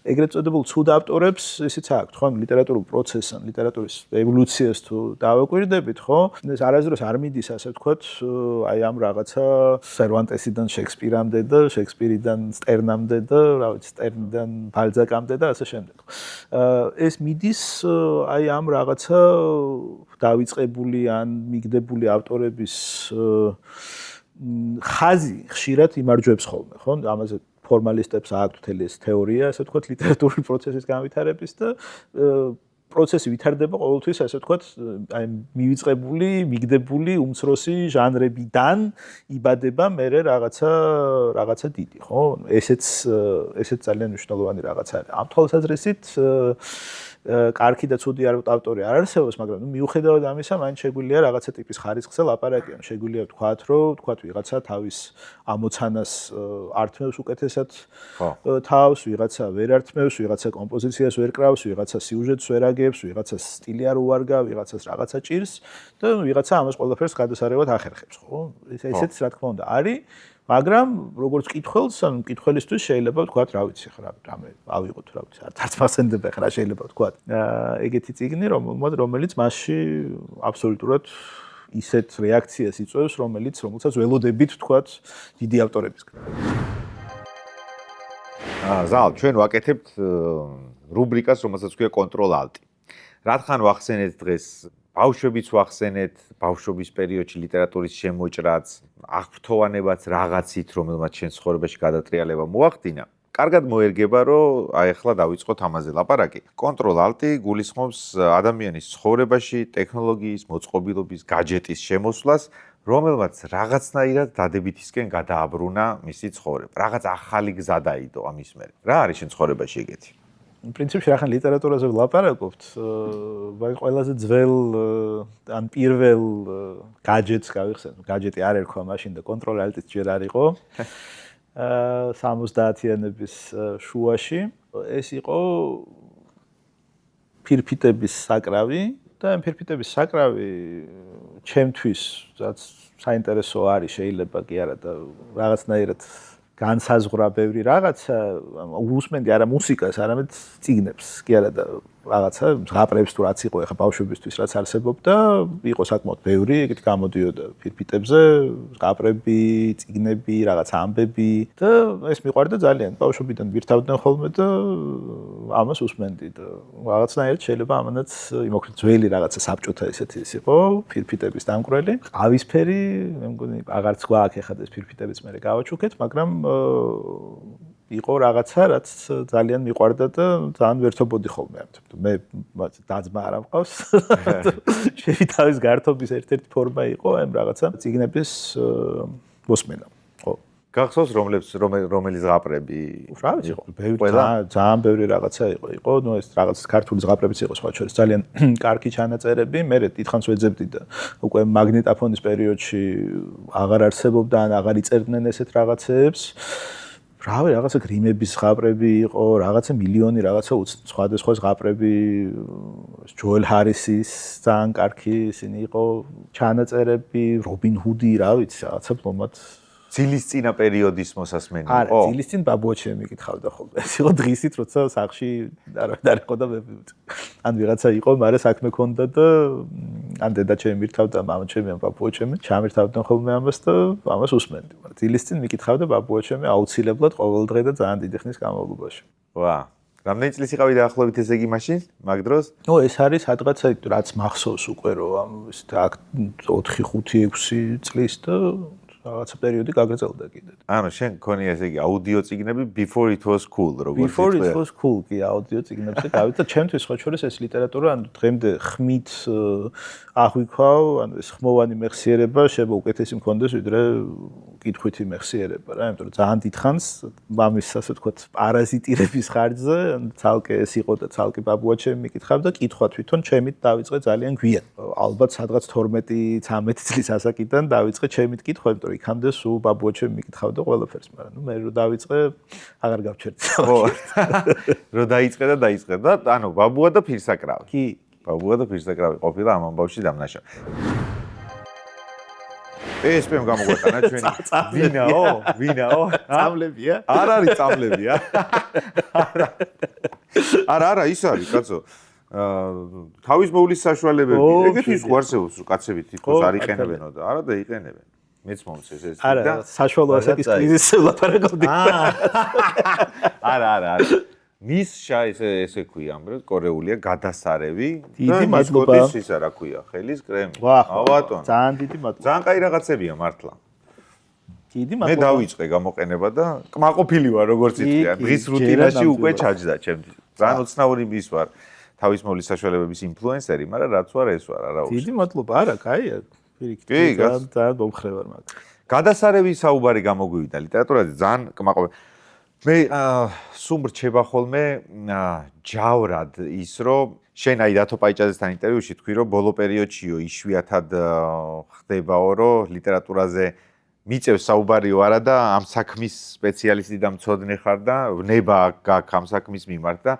ეგრეთ წოდებულ ცუდ ავტორებს ისიც აქვს, ხო, ლიტერატურულ პროცესს, ლიტერატურის ევოლუციას თუ დავაკვირდებით, ხო? ეს არასდროს არ მიდის ასე ვთქვათ, აი ამ რაღაცა სერვანტესიდან შექსპირამდე და შექსპირიდან სტერნამდე და რა ვიცი, სტერნიდან ბალზაკამდე და ასე შემდეგ. ეს მიდის აი ამ რაღაცა დავიწყებული ან მიგდებული ავტორების ხაზი ხშირად იმარჯვებს ხოლმე, ხო? ამაზე ფორმალისტებს აქვთ მთელი ეს თეორია, ასე ვთქვათ, ლიტერატურული პროცესის განვითარების და პროცესი ვითარდება ყოველთვის, ასე ვთქვათ, აი მივიწყებული, მიგდებული უმცროსი ჟანრებიდან იბადება მერე რაღაცა დიდი, ხო? ესეც ძალიან მნიშვნელოვანი რაღაცა არის. ამ თვალსაზრისით კარგი და ცუდი ავტორი არ არსებობს, მაგრამ მიუხედავად ამისა, მაინც შეგვიძლია რაღაცა ტიპის ხარისხზე ლაპარაკიან. შეგვიძლია ვთქვათ, რომ ვიღაცა თავის ამოცანას ართმევს უკეთესად თავს, ვიღაცა ვერ ართმევს, ვიღაცა კომპოზიციას ვერ კრავს, ვიღაცა სიუჟეტს ვერ აგებს, ვიღაცა სტილი არ უარგა, ვიღაცას რაღაცა ჭირს და ვიღაცა ამას ყველაფერს გადასარევად ახერხებს, ხო? ესეც რა თქმა უნდა არის. მაგრამ როგორც კითხველს, ანუ კითხველისთვის შეიძლება ვთქვათ, რა ვიცი, ხა რამე ავიღოთ, რა ვიცი, არც მასენდება ხა რა შეიძლება ვთქვათ. ეგეთი წიგნი, რომელიც მასში აბსოლუტურად ისეთ რეაქციას იწვევს, რომელსაც ველოდებით ვთქვათ დიდი ავტორებისგან. ზალ, ჩვენ ვაკეთებთ რუბრიკას, რომელსაც ქვია კონტროლ-ალტი. რატხან ვახსენეთ დღეს ბავშვებიც ვახსენეთ, ბავშვობის პერიოდში ლიტერატურის შემოჭრაც, აღფრთოვანებაც რაღაცით, რომელმაც შენ ცხოვრებაში გადატრიალება მოახდინა. კარგად მოერგება, რომ აი ახლა დავიწყოთ ამაზე ლაპარაკი. კონტროლ-ალტი გულისხმობს ადამიანის ცხოვრებაში ტექნოლოგიის, მოწყობილობის, გაჯეტის შემოსვლას, რომელმაც რაღაცნაირად დადებითისკენ გადააბრუნა მისი ცხოვრება. რაღაც ახალი გზა დაიდო ამის მერე. რა არის შენ ცხოვრებაში ეგეთი? პრინციპში რახან ლიტერატურაზე ვლაპარაკობთ, ვაი ყველაზე ძველ ან პირველ გაჯეტს გავიხსენებ. გაჯეტი არ ერქვა მაშინ და კონტროლ-ალტიც ჯერ არ იყო. 70-იანების შუაში ეს იყო ფირფიტების საკრავი და ამ ფირფიტების საკრავი ჩემთვის რაც საინტერესო არის, შეიძლება კი არა და რაღაცნაირად განსაზღვრა ბევრი რაღაცა, უსმენდი არა მუსიკას, არამედ წიგნებს, კი არა და რაღაცა ზღაპრებს თუ რაც იყო ახლა ბავშვებისთვის რაც არსებობდა, იყო საკმაოდ ბევრი, ეგეთ გამოდიოდა ფირფიტებზე, ზღაპრები, წიგნები, რაღაც ამბები და ეს მიყვარდა ძალიან. ბავშვობიდან ვირთავდნენ ხოლმე და ამას უსმენდი და რაღაცნაირად შეიძლება ამანაც იმოქმედოს ძველი რაღაცა საბჭოთა ისეთი ის იყო, ფირფიტების დამკვრელი. ყავისფერი, მე მგონი აღარც გვაქვს ახლა ეს ფირფიტებიც მე გავაჩუქეთ, მაგრამ იყო რაღაცა, რაც ძალიან მიყვარდა და ძალიან ვერთობოდი ხოლმე ამით. მე დაძმა არ ამყავს. შევითავის გართობის ერთ-ერთი ფორმა იყო ამ რაღაცა წიგნების მოსმენა. ხო. გახსოვს რომელი ზღაპრები? რა ვიცი, ძალიან ბევრი რაღაცა იყო, ნუ ეს რაღაც ქართული ზღაპრებიც იყო სხვა შორის ძალიან კარგი ჩანაწერები, მე დიდხანს ვეძებდი და უკვე მაგნიტოფონის პერიოდში აღარ არსებობდა ან აღარ იწერდნენ ესეთ რაღაცებს. რავი, რაღაცა გრიმების ზღაპრები იყო, რაღაცა მილიონი რაღაცა სხვადასხვა ზღაპრები, ჯოელ ჰარისის ძალიან კარგი ისინი იყო ჩანაწერები, რობინ ჰუდი, რა ვიცი, რაღაცა ფლომად ძილისწინა პერიოდის მოსასმენი იყო? არა, ძილისწინ ბაბუაჩემი მიკითხავდა ხოლმე. ეს იყო დღისით, როცა სახლში არ იყო და ან ვიღაცა იყო, მაგრამ საქმე ქონდა და ან დედაჩემი მირთავდა, მამაჩემი ან ბაბუაჩემი, ჩამირთავდნენ ხოლმე ამას და ამას უსმენდი. მაგრამ ძილისწინ მიკითხავდა ბაბუაჩემი აუცილებლად ყოველ დღე და ძალიან დიდი ხნის განმავლობაში. ვა, რამდენი წლის იყავი დაახლოებით ესე იგი მაშინ, მაგ დროს? ნუ ეს არის სადღაცა რაც მახსოვს უკვე რომ ის 4, 5, 6 წლის და რაღაცა პერიოდი გაგრძელდა კიდე. ანუ შენ გქონია ესე იგი აუდიო წიგნები before it was cool, როგორც before it was cool კი აუდიო წიგნებზე გავიდა. ჩემთვის სხვა შორის ეს ლიტერატურა ანუ დღემდე ხმით აღვიქვავ, ანუ ეს ხმოვანი მეხსიერება შეიძლება უკეთესი მქონდეს ვიდრე კითხვითი მეხსიერება რა, იმიტომ რომ ძალიან დიდხანს მამის ასე ვთქვათ პარაზიტირების ხარჯზე, ცალკე ეს იყო და ცალკე ბაბუაჩემი მიკითხავდა, კითხვა თვითონ ჩემით დავიწყე ძალიან გვიან. ალბათ სადღაც 12-13 წლის ასაკიდან დავიწყე ჩემით კითხვა, იმიტომ რომ იქამდე სულ ბაბუაჩემი მიკითხავდა ყველაფერს, მაგრამ ნუ მე რო დავიწყე აღარ გავჩერდი. ხო. რო დაიწყე და ანუ ბაბუა და ფირსაკრავი. კი. ბაბუა და ფირსაკრავი ყოფილა ამ ამბავში დამნაშავე. PSP-მ გამოგვეტანა ჩვენი ვინაო? წამლებია? არ არის წამლებია. არა, ის არის, კაცო. თავის მოვლის საშუალებები. ეგეთ ის გვარსებობს, რომ კაცები თვითონ არ იყენებენო და არა და იყენებენ. მეც მომწეს ეს. არა, საშუალო ასაკის კრიზისზე ვლაპარაკობდი. არა. მისშა ესე ქვია, ამბრად კორეულია გადასარევი დიდი მადლობა. ის ისა რა ქვია, ხელის კრემი. ბატონო. ძალიან დიდი მადლობა. ძალიან კაი რაღაცებია მართლა. დიდი მე მადლობა. დავიწყე გამოყენება და კმაყოფილი ვარ როგორც იტყვია. დღის რუტინაში უკვე ჩაჯდა ჩემთვის. ძალიან უცნაური ის ვარ. თავის მოვლის საშუალებების ინფლუენსერი, მაგრამ რაც ვარ ეს ვარ, არა უშ. დიდი მადლობა. არა, კაია. პირიქით. ძალიან მომხრე ვარ მაგ. გადასარევი საუბარი გამოგვივიდა ლიტერატურაზე ძალიან კმაყოფილი. მე სულ რჩება ხოლმე ჯავრად ის რომ შენ აი დათო პაიჭაძესთან ინტერვიუში თქვი რომ ბოლო პერიოდშიო იშვიათად ხდებაო რომ ლიტერატურაზე მიწევს საუბარიო არა და ამ საქმის სპეციალისტი და მცოდნე ხარ და ნება გაქვს ამ საქმის მიმართ და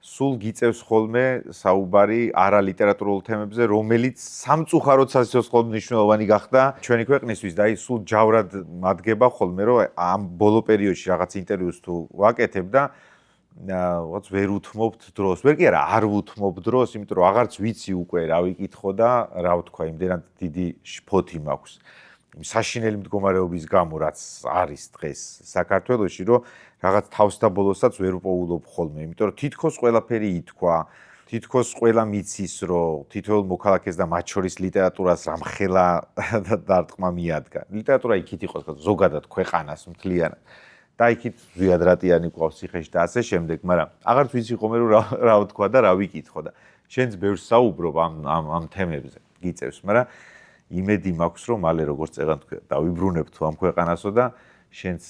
სულ გიწევს ხოლმე საუბარი არა ლიტერატურულ თემებზე, რომელიც სამწუხაროდ სასიცოცხლოდ მნიშვნელოვანი გახდა ჩვენი ქვეყნისთვის და აი სულ ჯავრად მადგება ხოლმე, რომ ამ ბოლო პერიოდში რაღაც ინტერვიუს თუ ვაკეთებ და რაღაც ვერ უთმობთ დროს. ვერ კი არა, არ უთმობ დროს, იმიტომ რომ აღარც ვიცი უკვე რა ვიკითხო და რა ვთქვა, იმდენად დიდი შფოთი მაქვს. საშინელი მდგომარეობის გამო რაც არის დღეს საქართველოში, რომ რაღაც თავს და ბოლოსაც ვერ უპოულობ ხოლმე, იმიტომ რომ თითქოს ყველაფერი ითქვა, თითქოს ყველა მიცის, რომ თითოეულ მოქალაქეს და მათ შორის ლიტერატურას რამხელა დარტყმა მიადგა. ლიტერატურა იქით იყო ზოგადად ქვეყანას მთლიანად. და იქით ზვიადრატიანი ყავს ციხეში და ასე შემდეგ, მაგრამ აღარც ვიცი ხოლმე რომ რა ვთქვა და რა ვიკითხო და შენც ბევრს საუბრობ ამ თემებზე, გიწევს, მაგრამ იმედი მაქვს რომ მალე როგორც წეგან თქვა დავიბრუნებ თუ ამ ქვეყანასო და შენც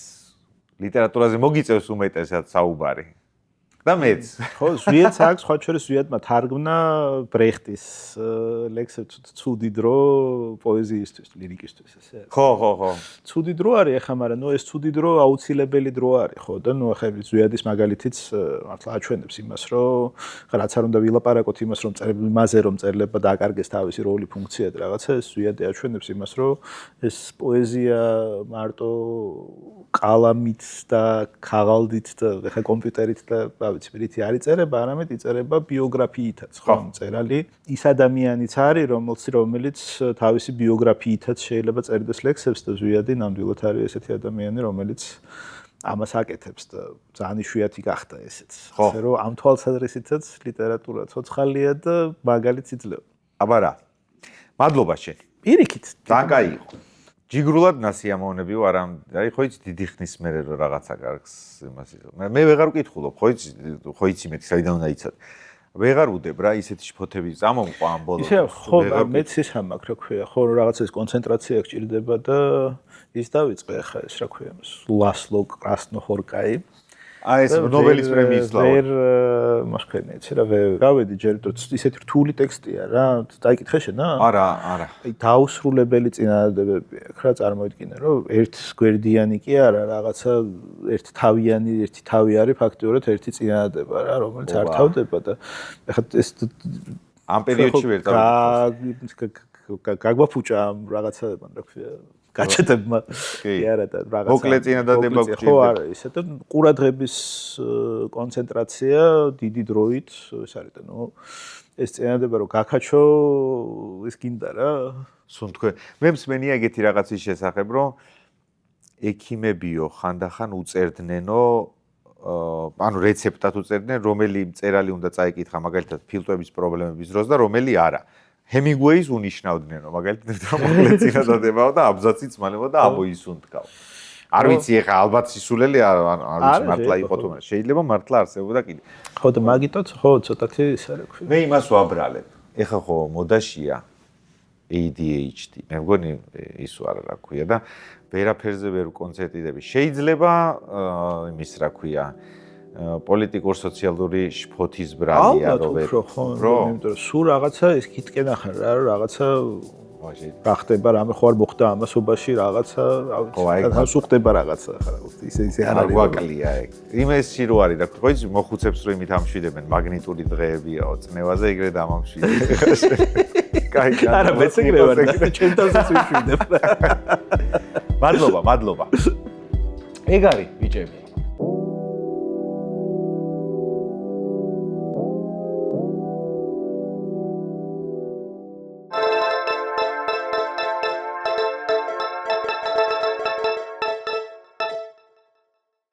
ლიტერატურაზე მოგიწევს უმეტესად საუბარი და მეც ხო ზვიადს აქვს სხვა შორის ზვიადმა თარგმნა ბრეხტის ლექსებს ცუდი დრო პოეზიისთვის ლირიკისთვის ესე ხო ცუდი დრო არის ახლა მაგრამ ნუ ეს ცუდი დრო აუცილებელი დრო არის ხო და ნუ ახლა ზვიადის მაგალითიც მართლა აჩვენებს იმას რომ რაც არ უნდა ვილაპარაკოთ იმას რომ იმაზე რომ წერლება დააკარგეს თავისი როლი ფუნქცია და რაღაცა ეს ზვიადი აჩვენებს იმას რომ ეს პოეზია მარტო კალამით და ქაღალდით და ახლა კომპიუტერით და ვიცი პრითი არ იწერება, არამედ იწერება ბიოგრაფიითაც, ხო, მწერალი. ის ადამიანიც არის, რომელიც თავისი ბიოგრაფიითაც შეიძლება წერდეს ლექსებს და ზვიადი ნამდვილად არის ესეთი ადამიანი, რომელიც ამას აკეთებს და ძალიან იშვიათი გახდა ესეც. ასე რომ ამ თვალსაზრისითაც ლიტერატურა ცოცხალია და მაგალითს იძლევა. აბა რა. მადლობა შენ. პირიქით. ძალიან კაი იყო. ჯიგრულად ნასიამოვნები ვარ ამ აი ხო იცი დიდი ხნის მერე რომ რაღაცა კარგს იმას მე ვეღარ ვკითხულობ ხო იცი მე საიდან უნდა იცოდე ვეღარ უდებ რა ისეთი შფოთები წამომყვა ამ ბოლოს. ისე ხო მეც ის ამაკ რა ქვია, ხო რაღაცა ეს კონცენტრაცია გჭირდება და ის დავიწყე ახლა ეს რა ქვია, ლასლო კრასნოჰორკაი. ეს ნობელის პრემიის ლაურეატი. ვერ მოხდენი, იცი რა, გავედი ჯერ ისეთი რთული ტექსტია რა, დაიკითხე შენა? არა. აი დაუსრულებელი წინადადებები აქვს რა, წარმოიდგინე რომ ერთ გვერდიანი კი არა, რაღაცა ერთ თავიანი, ერთი თავი არის ფაქტიურად ერთი წინადადება რა, რომელიც არ თავდება და ეხლა ეს ამ პერიოდში ვერ გაგვაფუჭა ამ რაღაცებთან რა ქვია გაჩედებმა კი არა და რაღაცა მოკლე წინადადება გჭირდება ხო არა ისე და ყურადღების კონცენტრაცია დიდი დროით ეს არის და ნუ ეს წინადადება რომ გაქაჩო ის გინდა რა სუნთქვე მე მსმენია ეგეთი რაღაცის შესახებ რომ ექიმებიო ხანდახან უწერდნენო ანუ რეცეპტად უწერდნენ რომელი მწერალი უნდა წაიკითხა მაგალითად ფილტვების პრობლემების დროს და რომელი არა ჰემინგუეის უნიშნავდნენ რომ მაგალითად მოკლე წინადადებაა და აბზაციც მალება და ამოისუნთქავ. არ ვიცი ეხა ალბათ სისულელი არ ვიცი მართლა იყო თუ არა. შეიძლება მართლა არსებობდა კიდე. ხო და მაგიტოც ხო ცოტათი ის არის ქვი. მე იმას ვაბრალებ. ეხა ხო მოდაშია ADHD. მე მგონი ის არა რა ქვია და ვერაფერზე ვერ კონცენტრირდები. შეიძლება იმის რა ქვია პოლიტიკურ-სოციალური შფოთის ბრალია რო იმიტომ რომ სულ რაღაცა ის კითხენ ახლა რა რაღაცა რა ხდება რამე ხო არ მოხდა ამასობაში რაღაცა რა სულ ხდება რაღაცა ახლა ისე არ არის გვაკლია ეგ იმეში რო არის რა ხო იცი მოხუცებს რო იმით ამშვიდებენ მაგნიტური დღეებიაო წნევაზე ეგრე დამამშვიდებ კაი არა მეც ეგრე ვარ და ჩვენ თავსაც ვიშვიდებ მადლობა ეგ არის ბიჭები